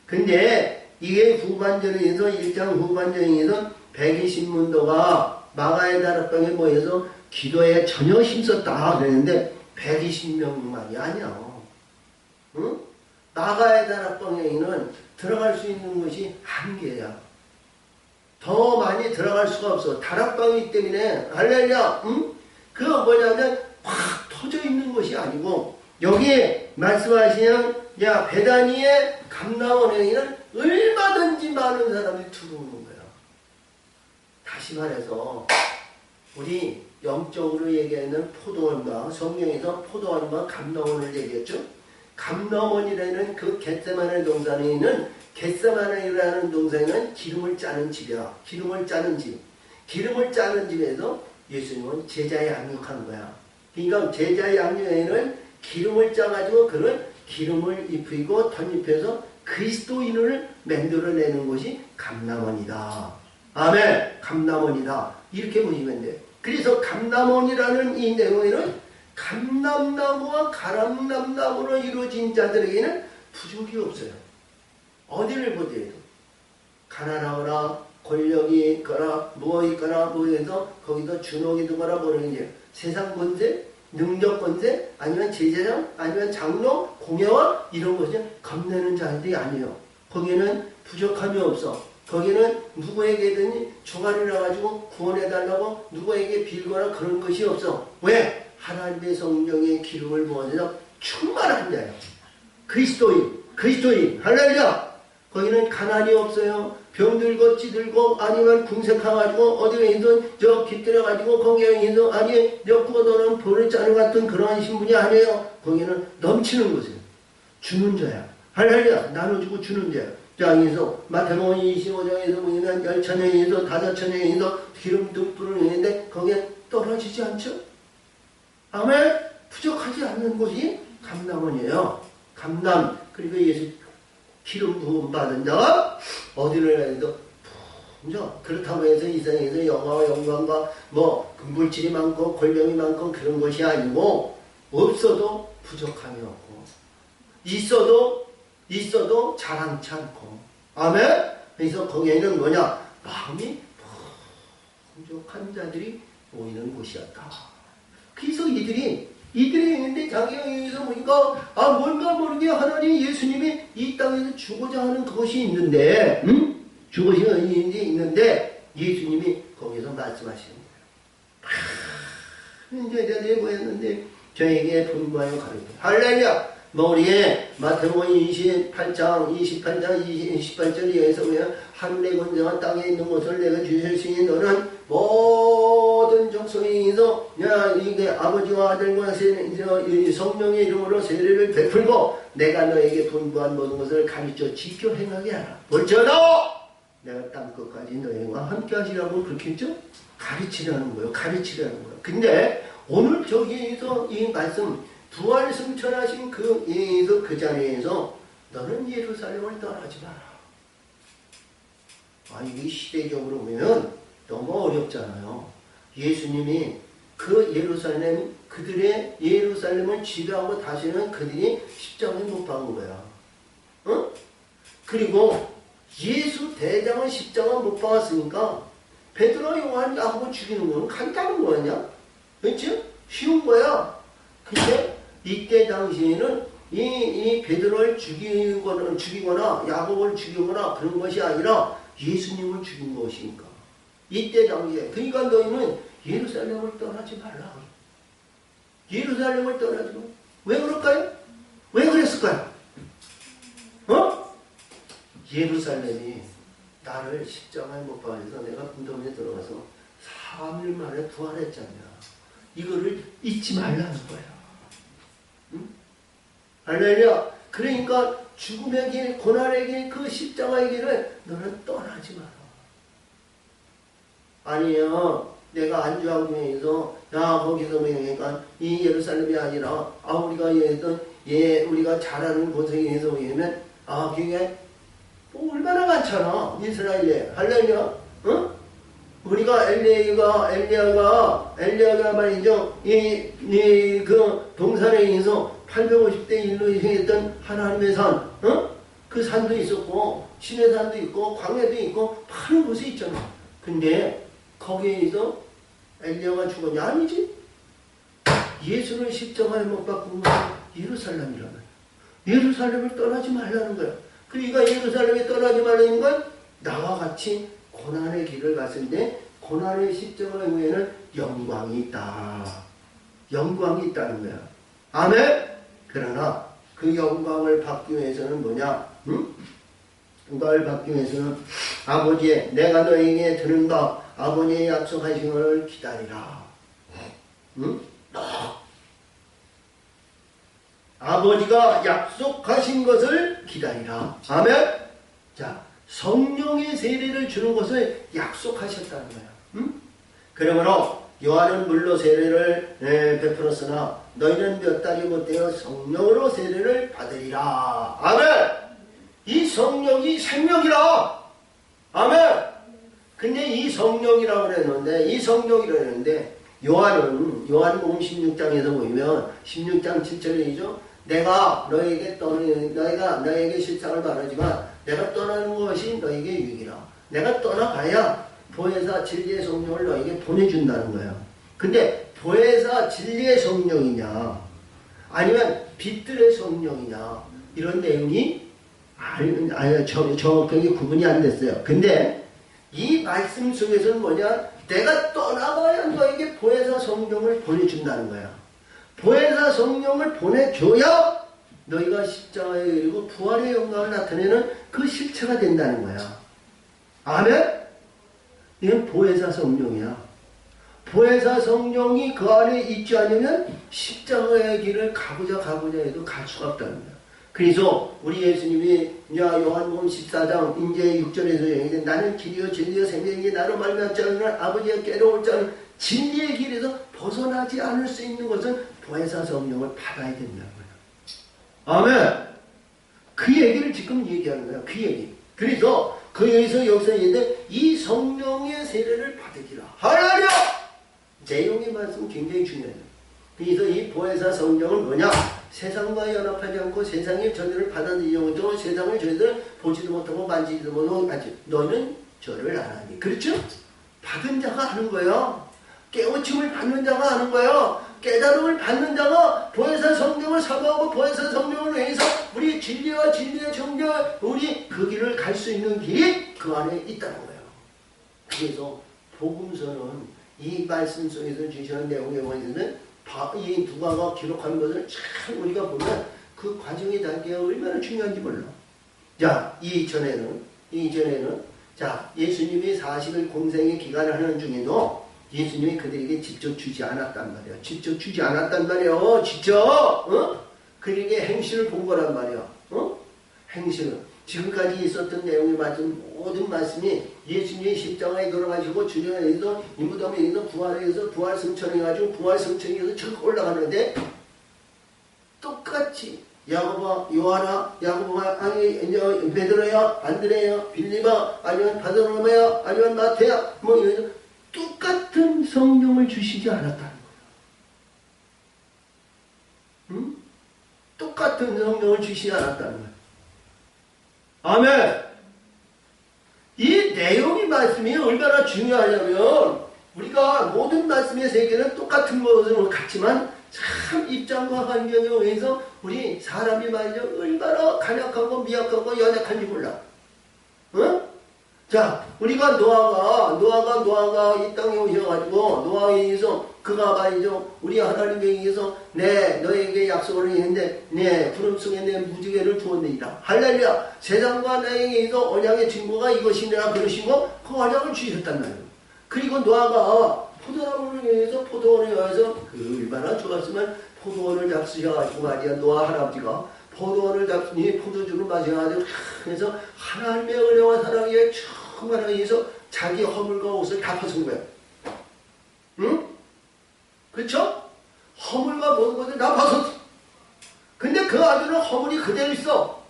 근데 이게 후반전에서 1장 후반전에서 120문도가 마가의 다락방에 모여서 기도에 전혀 힘썼다 그랬는데 120명만이 아니야. 마가의 다락방에는 들어갈 수 있는 것이 한계야. 더 많이 들어갈 수가 없어. 다락방이기 때문에. 할렐루야. 그거 뭐냐면 확 터져 있는 것이 아니고 여기에 말씀하시는 베다니의 감나원에는 얼마든지 많은 사람이 들어오는 거야. 다시 말해서 우리 영적으로 얘기하는 포도원과 성경에서 포도원과 감나원을 얘기했죠. 감나원이라는 그 겟세마네 동산에 있는 겟세마네라는 동산은 기름을 짜는 집이야. 기름을 짜는 집. 기름을 짜는 집에서 예수님은 제자에 양육하는 거야. 그러니까 제자의 양육에는 기름을 짜가지고 그런 기름을 입히고 덧입혀서 그리스도인을 만들어내는 것이 감람원이다. 아멘. 감람원이다. 이렇게 보시면 돼. 그래서 감람원이라는 이 내용에는 감람나무와 가람나무로 이루어진 자들에게는 부족이 없어요. 어디를 보더라도 가난하거나 권력이 있거나 뭐 있거나 뭐 해서 거기서 준옥이 두거나 모르는 세상 권세, 능력 권세, 아니면 제사장, 아니면 장로, 공예와 이런 것이 겁내는 자들이 아니에요. 거기에는 부족함이 없어. 거기는 누구에게든 조가를 해가지고 구원해달라고 누구에게 빌거나 그런 것이 없어. 왜? 하나님의 성령의 기름을 부어서 충만한 자예요. 그리스도인, 할렐루야! 거기는 가난이 없어요. 병들고 찌들고 아니면 궁색해가지고 어디에서 저 깃들여가지고 거기에서 아니 엮고도는 볼을 짜는 같은 그러한 신분이 아니에요. 거기는 넘치는 것이에요. 주는 자야. 할렐루야! 나눠주고 주는 자야. 자, 여기서 마태복음 25장에서 보면 10,000명에서 5,000명에서 기름 듬뿍을 했는데 거기에 떨어지지 않죠? 아멘? 부족하지 않는 곳이 감람원이에요. 감람. 그리고 예수 기름 부음 받은 자가 어디를 해도 그렇다고 해서 이 세상에서 영화와 영광과 뭐 물질이 많고 권력이 많고 그런 것이 아니고 없어도 부족함이 없고 있어도 자랑치 않고 아멘. 그래서 거기에는 뭐냐 마음이 풍족한 자들이 모이는 곳이었다. 그래서 이들이 있는데 자기가 여기서 보니까 뭔가 모르게 하나님 예수님이 이 땅에서 주고자 하는 그것이 있는데 주고자 하는 일이 있는데 예수님이 거기서 말씀하시는 거예요. 이제 내가 뭐였는데 저에게 분부하여 가르쳐 할렐루야. 우리의 마태복음 28장 28절에 의해서 보면 하늘의 권세와 땅에 있는 것을 내가 주실 수 있는 너는 모든 족속에서 이게 아버지와 아들과 성령의 이름으로 세례를 베풀고 내가 너에게 분부한 모든 것을 가르쳐 지켜 행하게 하라. 볼지어다 내가 땅끝까지 너희와 함께 하시라고 그렇게 했죠? 가르치라는 거예요. 근데 오늘 저기에서 이 말씀 부활 승천하신 그 자리에서 너는 예루살렘을 떠나지 마라. 이게 시대적으로 보면 너무 어렵잖아요. 예수님이 그들의 예루살렘을 지배하고 다시는 그들이 십자가에 못 박은 거야. 그리고 예수 대장은 십자가 못 박았으니까 베드로, 요한, 야고보 죽이는 건 간단한 거 아니야? 그렇지? 쉬운 거야. 근데 이때 당시에는 이 베드로를 죽이거나 야고보를 죽이거나 그런 것이 아니라 예수님을 죽인 것이니까. 이때 당시에 그러니까 너희는 예루살렘을 떠나지 말라. 예루살렘을 떠나지 마. 왜 그럴까요? 왜 그랬을까요? 예루살렘이 나를 십자가에 못 박아서 내가 무덤에 들어가서 3일 만에 부활했잖냐. 이거를 잊지 말라는 거야. 할렐루야. 그러니까 죽음의 길, 고난의 길, 그 십자가의 길을 너는 떠나지 마라. 아니요. 내가 안주하면서 거기서 보니까 이 예루살렘이 아니라 우리가 잘 아는 곳에서 보면 그게 얼마나 많잖아. 이스라엘에. 할렐루야. 우리가 엘리야가 말이죠. 그 동산에 의해서 850대 1로 행했던 하나님의 산, 그 산도 있었고, 신의 산도 있고, 광야도 있고, 많은 곳이 있잖아. 근데 거기에서 엘리야가 죽었냐? 아니지. 예수를 십자가에 못 박은 것은 예루살렘이라는 거야. 예루살렘을 떠나지 말라는 거야. 그러니까 예루살렘에 떠나지 말라는 건 나와 같이 고난의 길을 갔을 때 고난의 십자가 후에는 영광이 있다. 영광이 있다는 거야. 아멘? 그러나 그 영광을 받기 위해서는 뭐냐? 영광을 받기 위해서는 아버지의 내가 너에게 들은 바 아버지의 약속하신 것을 기다리라. 아버지가 약속하신 것을 기다리라. 아멘? 자, 성령의 세례를 주는 것을 약속하셨다는 거야. 그러므로 요한은 물로 세례를 베풀었으나 너희는 몇 달이 못되어 성령으로 세례를 받으리라. 아멘. 이 성령이 생명이라. 아멘. 근데 이 성령이라고 그랬는데 요한복음 16장에서 보면 16장 7절이죠. 내가 너에게 실상을 말하지만 내가 떠나는 것이 너에게 유익이라. 내가 떠나가야 보혜사 진리의 성령을 너에게 보내준다는 거야. 근데 보혜사 진리의 성령이냐 아니면 빛들의 성령이냐 이런 내용이 정확하게 구분이 안 됐어요. 근데 이 말씀 속에서는 뭐냐? 내가 떠나가야 너에게 보혜사 성령을 보내준다는 거야. 보혜사 성령을 보내줘야 너희가 십자가에 이르고 부활의 영광을 나타내는 그 실체가 된다는 거야. 아멘? 이건 보혜사 성령이야. 보혜사 성령이 그 안에 있지 않으면 십자가의 길을 가고자 해도 갈 수가 없다는 거야. 그래서 우리 예수님이 요한복음 14장 이제 6절에서 얘기해 나는 길이요 진리요 생명이 나로 말미암지 않으면 아버지의 깨러올 자는 진리의 길에서 벗어나지 않을 수 있는 것은 보혜사 성령을 받아야 된다는 거야. 아멘. 그 얘기를 지금 얘기하는 거야. 그 얘기. 그래서 그 여기서 역사인데 이 성령의 세례를 받으리라. 할렐루야! 내용의 말씀 굉장히 중요해요. 그래서 이 보혜사 성령은 뭐냐? 세상과 연합하지 않고 세상의 전율을 받아들이려고 세상을 저희들 보지도 못하고 만지지도 못하고 너는 저를 안 하니. 그렇죠? 받은 자가 하는 거예요. 깨우침을 받는 자가 하는 거예요. 깨달음을 받는 자가 보혜사 성령을 사모하고 보혜사 성령을 위해서 우리 진리와 진리의 정죄 우리 그 길을 갈 수 있는 길이 그 안에 있다는 거예요. 그래서 복음서는 이 말씀 속에서 주시는 내용에 보이면 이 누가가 기록한 것을 참 우리가 보면 그 과정의 단계가 얼마나 중요한지 몰라. 자, 이전에는 자, 예수님이 40일 공생의 기간을 하는 중에도 예수님이 그들에게 직접 주지 않았단 말이야. 직접 주지 않았단 말이야. 직접 그들에게 행실을 본 거란 말이야. 행실을. 지금까지 있었던 내용에 맞은 모든 말씀이 예수님이 십자가에 돌아가시고 주님에서 이 무덤에서 부활해서 부활 승천해가지고 부활 승천해서 쭉 올라가는데 똑같이 야고보와 요한아, 야고보가 아니 베드로야, 안드레야, 빌리바, 아니면 바드로마야, 아니면 마태야, 뭐 이런 똑같은 성령을 주시지 않았다는 거예요. 응? 똑같은 성령을 주시지 않았다는 거예요. 아멘. 이 내용의 말씀이 얼마나 중요하냐면 우리가 모든 말씀의 세계는 똑같은 것은 같지만 참 입장과 환경에 의해서 우리 사람이 말이죠 얼마나 간약하고 미약하고 연약한지 몰라. 응? 자, 우리가 노아가 이 땅에 오셔가지고 노아에 의해서 그가 말이죠 우리 하나님에 의해서 너에게 약속을 했는데 구름 속에 내 무지개를 두었느니라. 할렐루야. 세상과 나에 의해서 언약의 증거가 이것이니라 그러시고 그 언약을 주셨단 말이에요. 그리고 노아가 포도나무를 위해서 포도원에 와서 얼마나 좋았으면 포도원을 잡수셔가지고 말이야 노아 할아버지가 포도원을 잡수니 포도주를 마셔가지고 그래서 하나님의 은혜와 사랑에 충만하기 위해서 자기 허물과 옷을 다 벗은 거야. 응? 그렇죠? 허물과 모든 것을 다 벗었어. 근데 그 아들은 허물이 그대로 있어.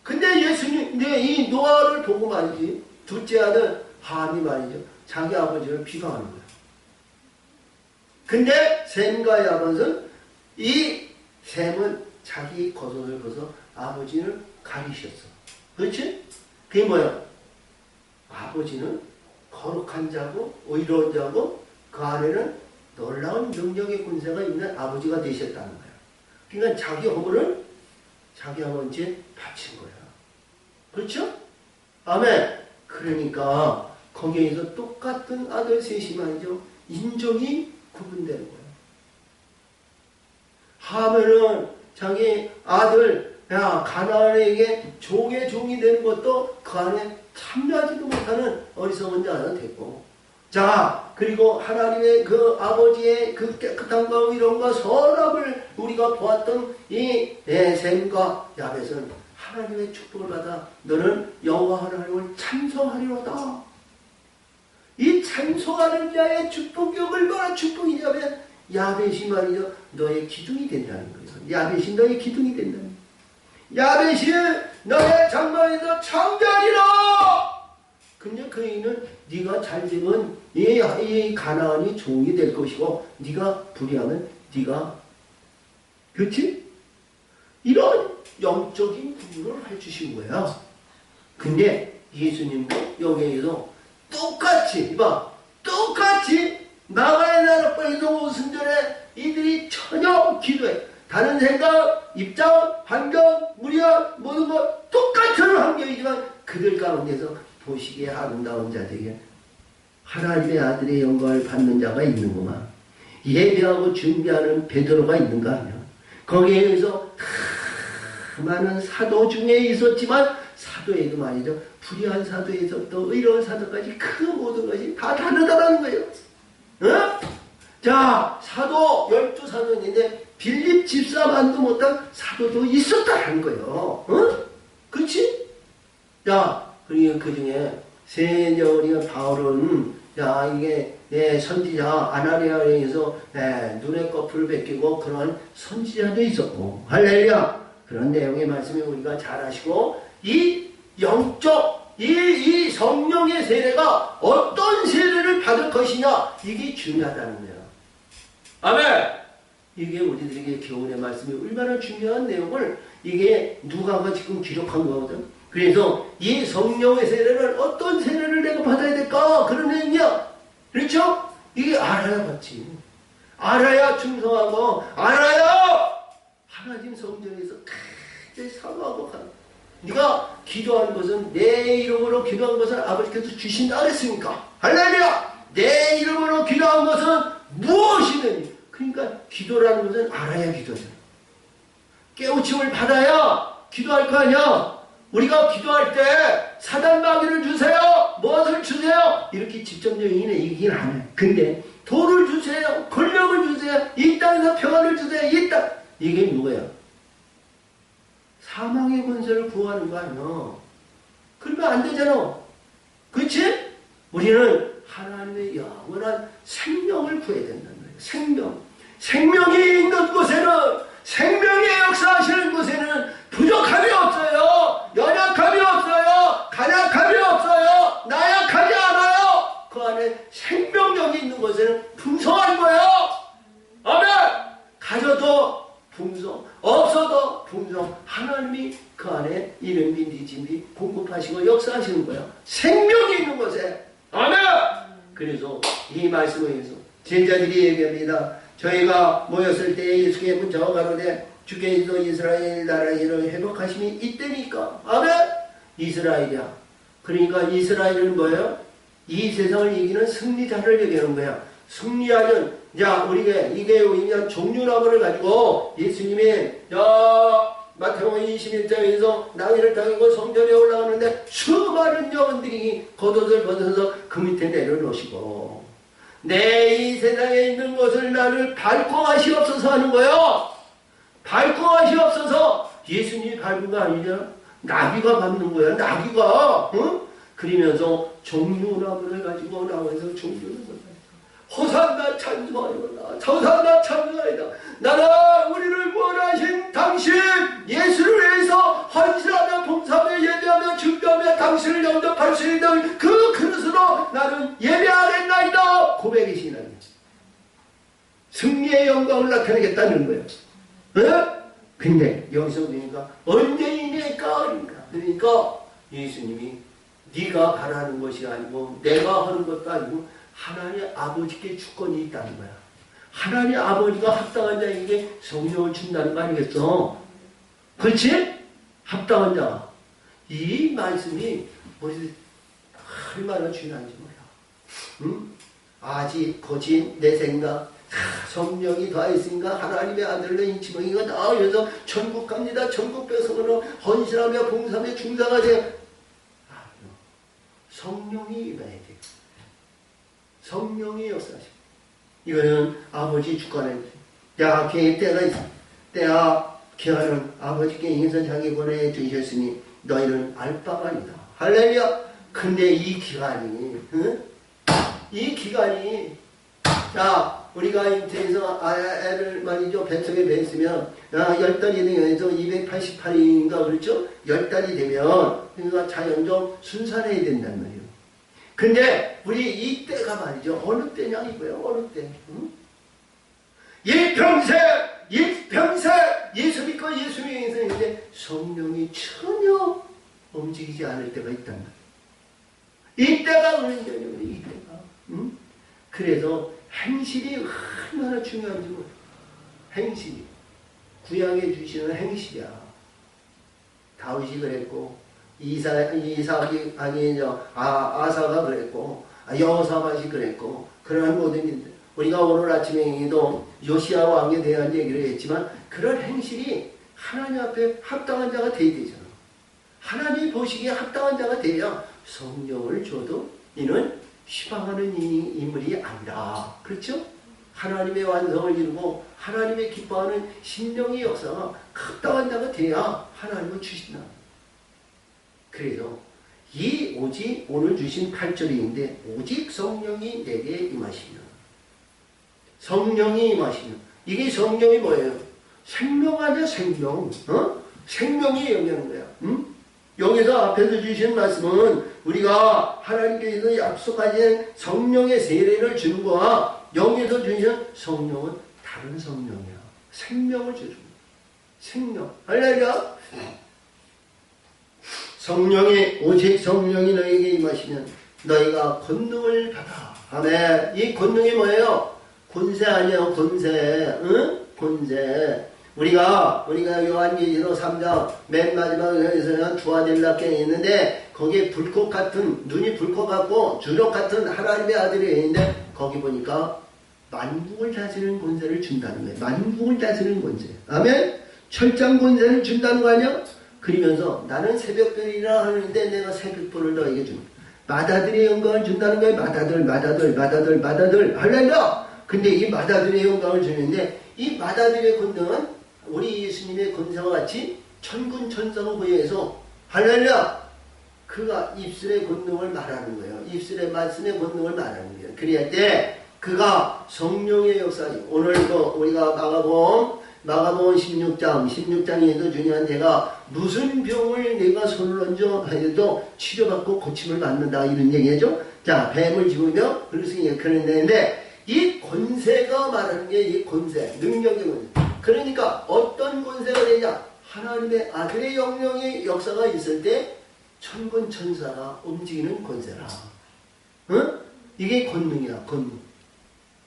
근데 예수님 이 노아를 보고 말이지 둘째 아들 함이 말이죠 자기 아버지를 비방하는 거야. 근데 셈과 야벳은 이 셈은 자기 겉옷을 벗어 아버지를 가리셨어. 그렇지? 그게 뭐야? 아버지는 거룩한 자고 의로운 자고 그 안에는 놀라운 능력의 군사가 있는 아버지가 되셨다는 거야. 그러니까 자기 허물을 자기 아버지에 바친 거야. 그렇죠? 아멘. 그러니까 거기에서 똑같은 아들 셋이 말이죠. 인종이 구분되는 거예요. 하면은 자기 아들 가나안에게 종의 종이 되는 것도 그 안에 참여하지도 못하는 어리석은 자가 됐고, 자 그리고 하나님의 그 아버지의 그 깨끗한 의로움과 선함을 우리가 보았던 이 셈과 야벳은 하나님의 축복을 받아 너는 여호와 하나님을 찬송하리로다. 이 찬송하는 자의 축복이 얼마나 축복이냐면 야벳이 말이죠 너의 기둥이 된다는 거예요. 야벳이 너의 기둥이 된다는 거예요. 야벳이 너의 장막에서 창대하리라. 근데 그 애는 네가 잘되면 이 가나안이 종이 될 것이고 네가 불의하면 네가 그렇지? 이런 영적인 구분을 해주신 거야. 근데 예수님도 여기에서 똑같이 나가야 나라 빨리도 오순 전에 이들이 전혀 기도해 다른 생각, 입장, 환경, 무리와 모든 것 똑같은 환경이지만 그들 가운데서 보시기에 아름다운 자들에게 하나님의 아들의 영광을 받는 자가 있는구만. 예배하고 준비하는 베드로가 있는가 하면 거기에 의해서 많은 사도 중에 있었지만 사도에도 말이죠 불의한 사도에서부터 의로운 사도까지 그 모든 것이 다 다르다라는 거예요. 어? 자 사도 12사도 있는데 빌립 집사만도 못한 사도도 있었다는 거예요. 어? 그렇지? 자 그리고 그 중에 세녀리가 바울은 이게 선지자 아나니아에 의해서 눈의 거풀을 베끼고 그러한 선지자도 있었고 할렐루야. 그런 내용의 말씀을 우리가 잘 아시고, 이 영적, 이 성령의 세례가 어떤 세례를 받을 것이냐, 이게 중요하다는 거예요. 아멘! 이게 우리들에게 교훈의 말씀이 얼마나 중요한 내용을 이게 누가가 지금 기록한 거거든. 그래서 이 성령의 세례를 어떤 세례를 내가 받아야 될까? 그런 내용이야. 그렇죠? 이게 알아야 받지. 알아야 충성하고, 알아야 하나님 성전에서 크게 사모하고 가는. 네가 기도하는 것은 내 이름으로 기도한 것을 아버지께서 주신다 그랬습니까? 할렐루야! 내 이름으로 기도한 것은 무엇이든, 그러니까 기도라는 것은 알아야 기도잖아. 깨우침을 받아야 기도할 거 아니야. 우리가 기도할 때 사단 마귀를 주세요, 무엇을 주세요, 이렇게 직접적인 얘기는 안 해. 근데 돈을 주세요, 권력을 주세요, 이 땅에서 평안을 주세요, 이 땅, 이게 누구야? 사망의 권세를 구하는 거 아니야. 그러면 안 되잖아. 그렇지? 우리는 하나님의 영원한 생명을 구해야 된다는 거예요. 생명. 생명이 있는 곳에는, 생명의 역사하시는 곳에는 부족함이 없어요. 연약함이 없어요. 간약함이 없어요. 나약하지 않아요. 그 안에 생명력이 있는 곳에는 풍성한 거예요. 아멘! 가져도 풍성, 없어도 풍성. 하나님이 그 안에 이름이 니짐이 공급하시고 역사하시는 거예요. 생명이 있는 곳에. 아멘! 그래서 이 말씀을 위해서 제자들이 얘기합니다. 저희가 모였을 때 예수께 문자가 가로되 주께서 이스라엘 나라를 회복하심이 이때니까. 아멘. 이스라엘이야. 그러니까 이스라엘은 뭐예요? 이 세상을 이기는 승리자를 얘기하는 거야. 승리하는, 자, 우리가 이게 의미한 종류나무를 가지고 예수님이 마태복음 21장에서 나귀를 타고 성전에 올라가는데 수많은 영혼들이 겉옷을 벗어서 그 밑에 내려놓으시고, 내 이 세상에 있는 것을 나를 밟고 하시옵소서 하는 거예요. 밟고 하시옵소서. 예수님이 밟은 거 아니냐? 나귀가 밟는 거야. 나귀가. 응? 그러면서 종류나무를 가지고 나와서 종류나무를 호산나 찬송하리로다. 호산나 찬송하리다. 나는 우리를 구원하신 당신 예수를 위해서 헌신하며 봉사하며 예배하며 준비하며 당신을 영접할 수 있는 그 그릇으로 나는 예배하겠나이다. 고백의 신앙이야. 승리의 영광을 나타내겠다는 거예요. 어? 근데 여기서 보니까 언제이니까 그러니까 예수님이 네가 바라는 것이 아니고 내가 하는 것도 아니고 하나님 아버지께 주권이 있다는 거야. 하나님 아버지가 합당한 자에게 성령을 준다는 거 아니겠어? 그렇지? 합당한 자. 이 말씀이 얼마나 중요한지 몰라. 응? 아직 거짓 내 생각, 성령이 더했으니까 하나님의 아들로 인치명이가 나와서 천국 갑니다. 천국 배송으로 헌신하며 봉사하며 중사가 돼. 성령이 임해야 돼. 성령이 역사하십니다. 이거는 아버지 주권에 야 때가 있어. 때야 기한은 아버지께 인선 자기 보내주셨으니 너희는 알 바가 아니다. 할렐루야. 근데 이 기간이 이 기간이 자 우리가 인터에서 애를 말이죠 뱃속에 뱄으면 10달이 되면서 288일인가 그렇죠? 10달이 되면 그러니까 자연적 순산해야 된단 말이에요. 근데 우리 이때가 말이죠. 어느 때냐 이거예요. 어느 때. 응? 일평생 예수 믿고 예수 믿으면서 있는데 성령이 전혀 움직이지 않을 때가 있단 말이에요. 이때가 그런 거예요. 이때가. 응? 그래서 행실이 얼마나 중요한지 몰라요. 행실이. 구약에 주시는 행실이야. 다윗이 그랬고 이삭이 아니죠. 아사가 그랬고 여호사밧이 그랬고 그러한 모든 일들 우리가 오늘 아침에도 요시야 왕에 대한 얘기를 했지만 그런 행실이 하나님 앞에 합당한 자가 돼야 되잖아. 하나님 보시기에 합당한 자가 돼야 성령을 줘도 이는 시방하는 인물이 아니라 그렇죠? 하나님의 완성을 이루고 하나님의 기뻐하는 심령의 역사가 합당한 자가 돼야 하나님은 주신다. 그래서 이 오직 오늘 주신 8절인데 오직 성령이 내게 임하시면 성령이 임하시면 이게 성령이 뭐예요? 생명 아니야 생명. 생명이 영이하는 거야. 응? 여기서 앞에서 주신 말씀은 우리가 하나님께서 약속하신 성령의 세례를 주는 거와 여기서 주신 성령은 다른 성령이야. 생명을 주는 거야. 생명. 할렐루야. 성령이 오직 성령이 너에게 임하시면 너희가 권능을 받아. 아멘. 이 권능이 뭐예요? 권세 아니에요. 권세. 응? 권세. 우리가 요한계시록 3장 맨 마지막에서는 두아델라경이 있는데 거기에 불꽃 같은 눈이 불꽃 같고 주력 같은 하나님의 아들이 있는데 거기 보니까 만국을 다스리는 권세를 준다는 거예요. 만국을 다스리는 권세. 아멘. 철장 권세를 준다는 거 아니야? 그러면서 나는 새벽별이라 하는데 내가 새벽별을 너에게 준 마다들의 영광을 준다는 거예요. 마다들. 할렐루야. 근데 이 마다들의 영광을 주는데 이 마다들의 권능은 우리 예수님의 권세와 같이 천군 천사가 보여서 할렐루야. 그가 입술의 권능을 말하는 거예요. 입술의 말씀의 권능을 말하는 거예요. 그래야 때 그가 성령의 역사지. 오늘 우리가 마가복음 16장에도 중요한 내가 무슨 병을 내가 손을 얹어 해도 치료받고 고침을 받는다 이런 얘기죠. 자, 뱀을 집으며 그래서 그런데 이 권세가 말하는 게 이 권세, 능력의 권세. 그러니까 어떤 권세가 되냐? 하나님의 아들의 영령의 역사가 있을 때 천군 천사가 움직이는 권세라. 응? 이게 권능이야, 권능.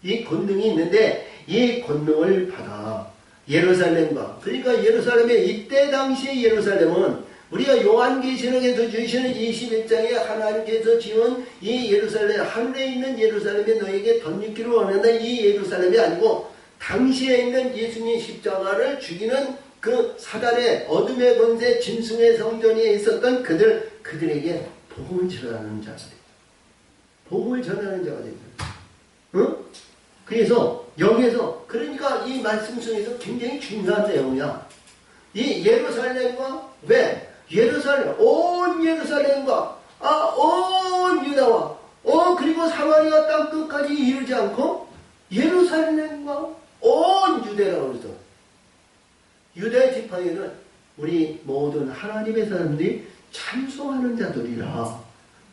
이 권능이 있는데 이 권능을 받아. 예루살렘과 그러니까 예루살렘의 이때 당시 예루살렘은 우리가 요한계시록에서 주시는 21장에 하나님께서 지은 이 예루살렘 하늘에 있는 예루살렘에 너에게 덧입기를 원하는 이 예루살렘이 아니고 당시에 있는 예수님 십자가를 죽이는 그 사단의 어둠의 권세 짐승의 성전에 있었던 그들에게 복음을 전하는 자가 됩니다. 복음을 전하는 자가 됩니다. 응? 그래서 여기에서 그러니까 이 말씀 속에서 굉장히 중요한 내용이야. 이 예루살렘과 왜? 예루살렘 온 예루살렘과 온 유다와 그리고 사마리아 땅 끝까지 이르지 않고 예루살렘과 온 유대라고 그러죠. 유대 지파에는 우리 모든 하나님의 사람들이 찬송하는 자들이라.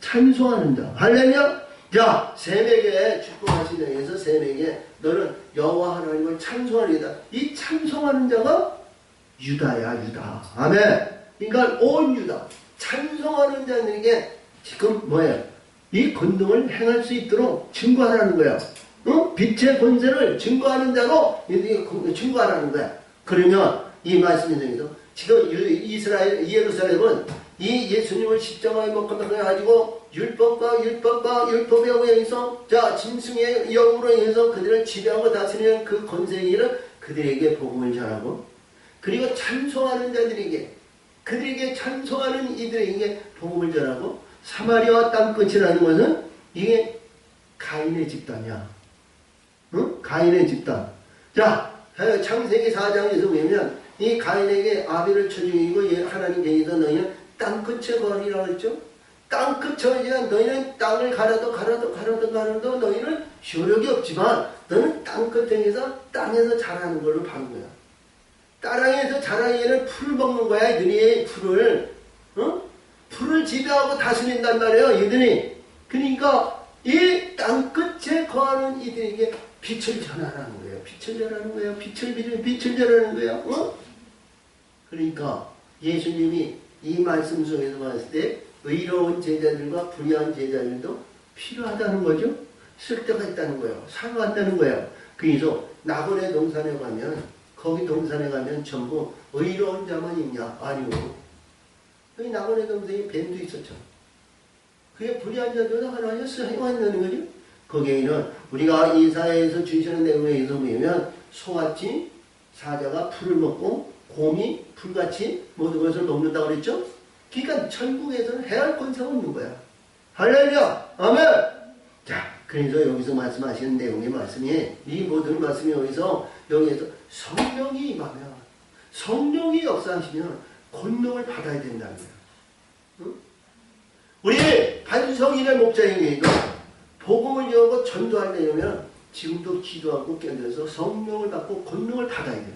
찬송하는 자. 할렐루야. 자, 셈에게 축복하시는 에서 셈에게 너는 여호와 하나님을 찬송하리이다. 이 찬송하는 자가 유다야, 유다. 아멘. 그러니까 온 유다 찬송하는 자들에게 지금 뭐예요? 이 권능을 행할 수 있도록 증거하라는 거야. 응? 빛의 권세를 증거하는 자로 증거하라는 거야. 그러면 이 말씀에 대해서 지금 이스라엘 예루살렘은 이 예수님을 십자가에 못 가지고 율법에 의해서 자 짐승의 영으로 인해서 그들을 지배하고 다스리는 그 권세를 그들에게 복음을 전하고 그리고 찬송하는 자들에게 그들에게 찬송하는 이들에게 복음을 전하고 사마리아 땅끝이라는 것은 이게 가인의 집단이야. 응? 가인의 집단. 자 창세기 4장에서 보면 이 가인에게 아벨을 쳐 죽이고 하나님께서 너희는 땅끝에 거하리라고 했죠. 땅끝에 너희는 땅을 갈아도 너희는 효력이 없지만 너는 땅끝에서 땅에서 자라는 걸로 파는 거야. 땅에서 자라는 얘는 풀을 먹는 거야. 이들이 풀을 풀을 지배하고 다스린단 말이에요. 이들이. 그러니까 이 땅끝에 거하는 이들에게 빛을 전하라는 거예요. 빛을 전하는 거예요. 빛을 전하는 거예요. 그러니까 예수님이 이 말씀 속에서 봤을 때 의로운 제자들과 불의한 제자들도 필요하다는 거죠. 쓸데가 있다는 거예요. 사용한다는 거예요. 그래서 낙원의 동산에 가면 거기 동산에 가면 전부 의로운 자만 있냐? 아니요. 여기 낙원의 동산에 뱀도 있었죠. 그게 불의한 자들도 하나님 사용한다는 거죠. 거기에는 우리가 이사야에서 주시는 내용에 의해서 보면 소같이 사자가 풀을 먹고 곰이 풀같이 모든 것을 먹는다고 그랬죠? 그러니까 천국에서는 해할 권세가 없는 거야. 할렐루야! 아멘! 자, 그래서 여기서 말씀하시는 내용의 말씀이 이 모든 말씀이 여기서 성령이 임하면 성령이 역사하시면 권능을 받아야 된다는 거야. 응? 우리 반성인의 목자에게도 복음을 전하고 전도하려면 지금도 기도하고 견뎌서 성령을 받고 권능을 받아야 돼요.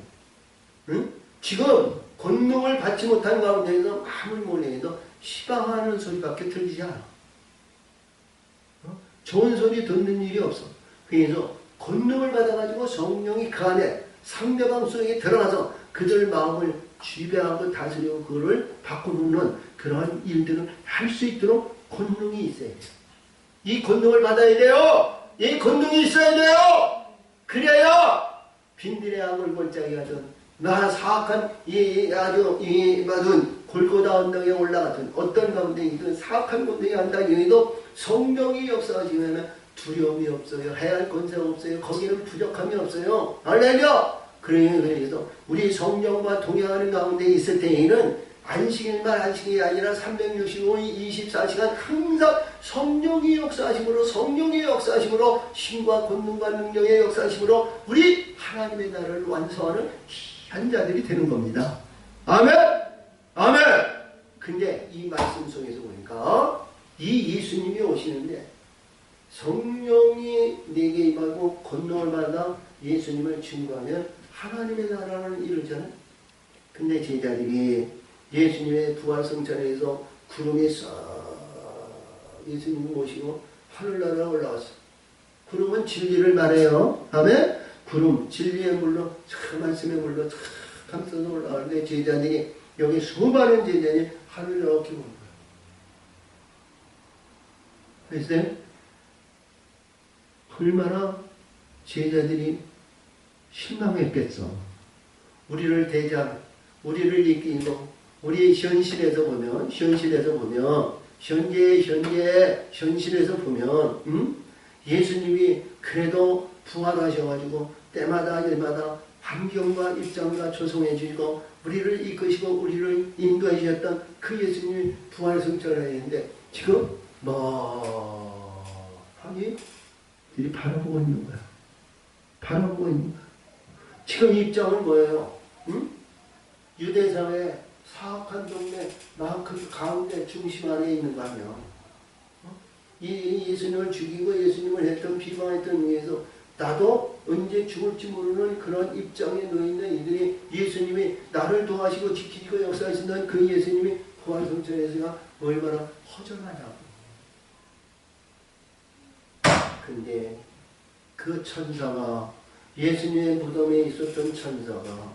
응? 지금 권능을 받지 못한 가운데에서 아무리 몰래도 시방하는 소리밖에 들리지 않아. 좋은 소리 듣는 일이 없어. 그래서 권능을 받아가지고 성령이 그 안에 상대방 속에 들어가서 그들 마음을 지배하고 다스리고 그거를 바꾸는 그러한 일들을 할 수 있도록 권능이 있어야 돼요. 이 권능을 받아야 돼요. 이 권능이 있어야 돼요. 그래야 빈들의 악을 골짜기 하던 나 사악한 이 맞은 골고다 언덕에 올라갔던 어떤 가운데 있든 사악한 권능이 한다 여기도 성령이 역사하시면 두려움이 없어요. 해할 권세가 없어요. 거기는 부족함이 없어요. 할렐루야. 그래서 우리 성령과 동행하는 가운데 있을 때에는 안식일만 안식이 아니라 365일 24시간 항상 성령의 역사하심으로 신과 권능과 능력의 역사하심으로 우리 하나님의 나라를 완성하는 귀한 자들이 되는 겁니다. 아멘! 아멘! 근데 이 말씀 속에서 보니까 이 예수님이 오시는데 성령이 내게 임하고 권능을 받아 예수님을 증거하면 하나님의 나라는 이루잖아요. 근데 제자들이 예수님의 부활성찬에서 구름이 싹 예수님을 모시고 하늘나라에 올라왔어. 구름은 진리를 말해요. 아멘? 구름, 진리의 물로 참 말씀의 물로 참 감싸서 올라가는데 제자들이 여기 수많은 제자들이 하늘을 이렇게 보는 거예요. 그래서 얼마나 제자들이 실망했겠어. 우리를 우리를 이끌고 우리 현실에서 보면 현실에서 보면 예수님이 그래도 부활하셔가지고 때마다 일마다 환경과 입장과 조성해 주시고 우리를 이끄시고 우리를 인도해 주셨던 그 예수님이 부활승천을 했는데 지금 하니 들이 바라보고 있는 거야. 바라보고 있는 거야. 지금 입장은 뭐예요? 유대사회 사악한 동네 나 그 가운데 중심 안에 있는 거 아니야. 이 예수님을 죽이고 예수님을 했던 비방했던 위에서 나도 언제 죽을지 모르는 그런 입장에 놓여있는 이들이 예수님이 나를 도와시고 지키시고 역사하신다는 그 예수님이 부활성천에서가 얼마나 허전하냐고. 근데 그 천사가 예수님의 무덤에 있었던 천사가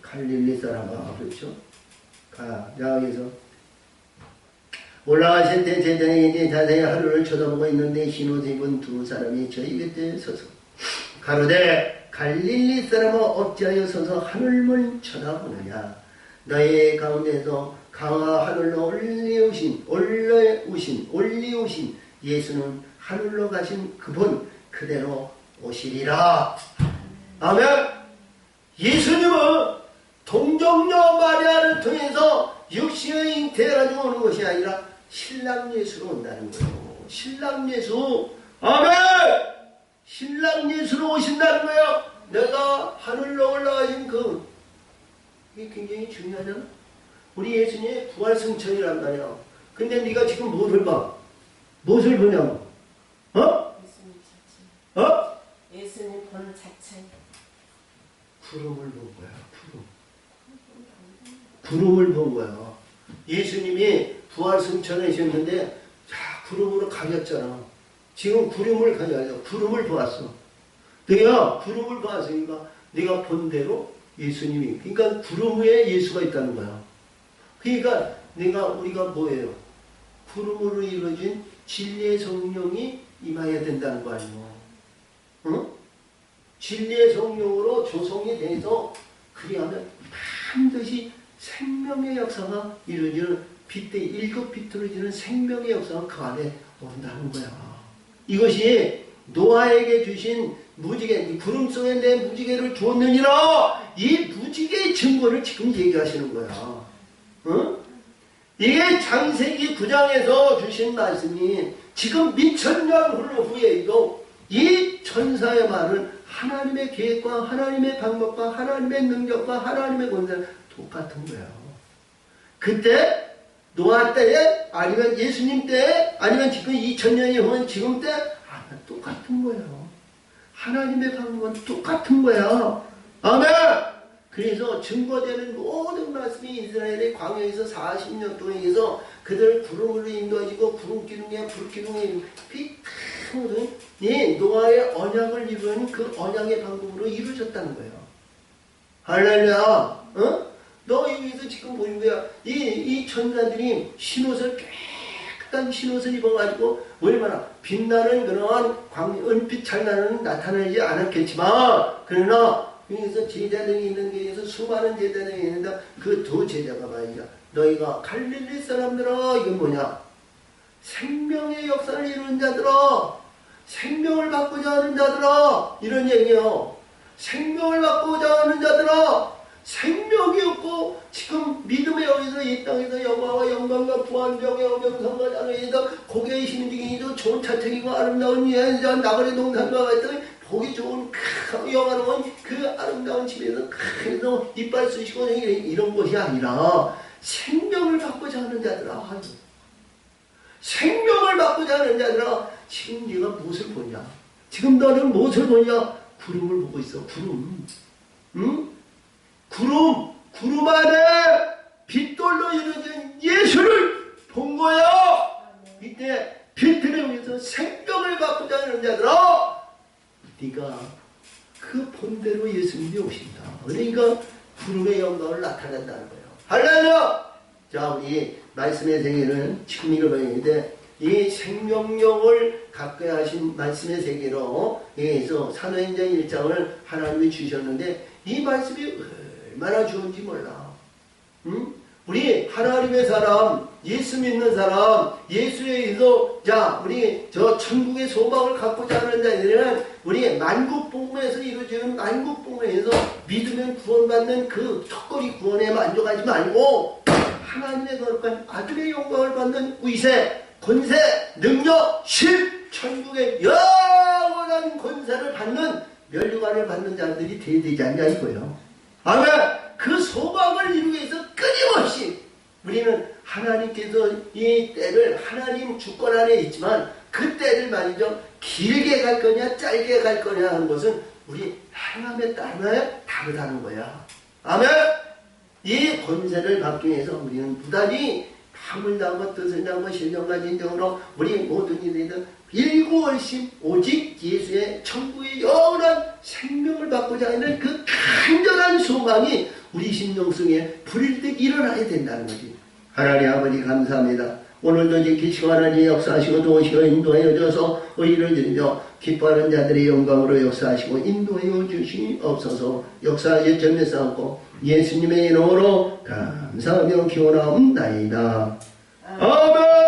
갈릴리 사람아 그렇죠? 여기서 올라가실 때 제자에게 자세히 하루를 쳐다보고 있는데 흰옷 입은 두 사람이 저희 곁에 서서 가로되 갈릴리 사람아 어찌하여 서서 하늘을 쳐다보느냐. 너희 가운데서 강하 하늘로 올리우신 예수는 하늘로 가신 그분 그대로 오시리라. 아멘. 예수님은 동정녀 마리아를 통해서 육신의 잉태해가지고 오는 것이 아니라 신랑 예수로 온다는 거예요. 신랑 예수. 아멘. 신랑 예수로 오신다는 거예요. 내가 하늘로 올라가신 이게 굉장히 중요하잖아. 우리 예수님의 부활승천이란 말이야. 근데 네가 지금 무엇을 봐? 무엇을 보냐고? 예수님 자체. 예수님 보는 자체. 구름을 본 거야. 구름을 본 거야. 예수님이 부활승천하셨는데 구름으로 가렸잖아. 지금 구름을 가려서 구름을 보았어. 내가 구름을 보았으니까 내가 본 대로 예수님이 그러니까 구름 위에 예수가 있다는 거야. 그러니까 우리가 뭐예요? 구름으로 이루어진 진리의 성령이 임해야 된다는 거 아니에요. 응? 진리의 성령으로 조성이 돼서 그리하면 반드시 생명의 역사가 이루어지는 일곱 비틀어지는 생명의 역사가 그 안에 온다는 거야. 이것이 노아에게 주신 무지개, 구름 속에 내 무지개를 주었느니라. 이 무지개의 증거를 지금 얘기하시는 거야. 응? 이게 창세기 9장에서 주신 말씀이 지금 미천년 후에도 이 천사의 말은 하나님의 계획과 하나님의 방법과 하나님의 능력과 하나님의 권세는 똑같은 거예요. 그때 노아 때에 아니면 예수님 때에 아니면 지금 2000년이 후면 지금 때 똑같은 거예요. 하나님의 방법은 똑같은 거야. 아멘. 그래서 증거되는 모든 말씀이 이스라엘의 광야에서 40년 동안에서 그들 구름으로 인도하시고 구름 기둥에 불 기둥에 피탕으로 노아의 언약을 이루는 그 언약의 방법으로 이루어졌다는 거예요. 할렐루야. 어? 너 여기서 지금 보는 거야. 이 천사들이 신옷을 깨끗한 신옷을 입어가지고 얼마나 빛나는 그런 은빛 찬란은 나타나지 않았겠지만 그러나 여기서 제자들이 있는 데에서 수많은 제자들이 있는데 그 두 제자가 말이야. 너희가 갈릴리 사람들아 이건 뭐냐? 생명의 역사를 이루는 자들아, 생명을 받고자 하는 자들아 이런 얘기예요. 생명을 받고자 하는 자들아, 생명이 없고 지금 믿음의 여기서 이 땅에서 영화와 영광과 부활병의 명성과 자녀에서 고개에 힘 중이도 좋은 자책이고 아름다운 예전 나그네 동산과 같은 보기 좋은 영화로운 그 아름다운 집에서 그래서 이빨 쑤시고 이런 것이 아니라 생명을 받고자 하는 자들아, 생명을 받고자 하는 자들아, 지금 네가 무엇을 보냐? 지금 너는 무엇을 보냐? 구름을 보고 있어. 구름. 응? 구름 안에 빛돌로 이루어진 예수를 본 거야. 이때 빛을 위해서 생명을 받고자 하는 자들아, 네가 그 본대로 예수님이 오신다. 그러니까 구름의 영광을 나타낸다는 거예요. 할렐루야! 자, 우리 말씀의 세계는 지금 읽어봐야겠는데 이 생명력을 갖게 하신 말씀의 세계로 여기서 사도행전 1장을 하나님이 주셨는데 이 말씀이 얼마나 좋은지 몰라. 응? 우리 하나님의 사람, 예수 믿는 사람, 예수에 의해서 자 우리 저 천국의 소망을 갖고자 하는 자들은 우리 만국복음에서 이루어지는 만국복음에서 믿으면 구원받는 그 턱걸이 구원에 만족하지 말고 하나님의 거룩한 아들의 영광을 받는 위세, 권세, 능력, 실, 천국의 영원한 권세를 받는 면류관을 받는 자들이 되지 않냐 이거예요. 아멘. 그 소망을 이루기 위해서 끊임없이 우리는 하나님께서 이 때를 하나님 주권 안에 있지만 그 때를 말이죠. 길게 갈 거냐 짧게 갈 거냐 하는 것은 우리 행함에 따라 다르다는 거야. 아멘. 이 권세를 받기 위해서 우리는 부단히 밤을 나고 뜻을 나고 신령과 진정으로 우리 모든 이들은 일구월심 오직 예수의 천국의 영원한 생명을 받고자 하는 그 간절한 소망이 우리 심령 속에 불일 듯 일어나야 된다는 거지. 하나님 아버지 감사합니다. 오늘도 지키시고 하나님 역사하시고 도우시고 인도하여 줘서 의를 드리며 기뻐하는 자들의 영광으로 역사하시고 인도하여 주시옵소서. 역사하여 전에 쌓고 예수님의 이름으로 감사하며 기원하옵나이다. 아멘.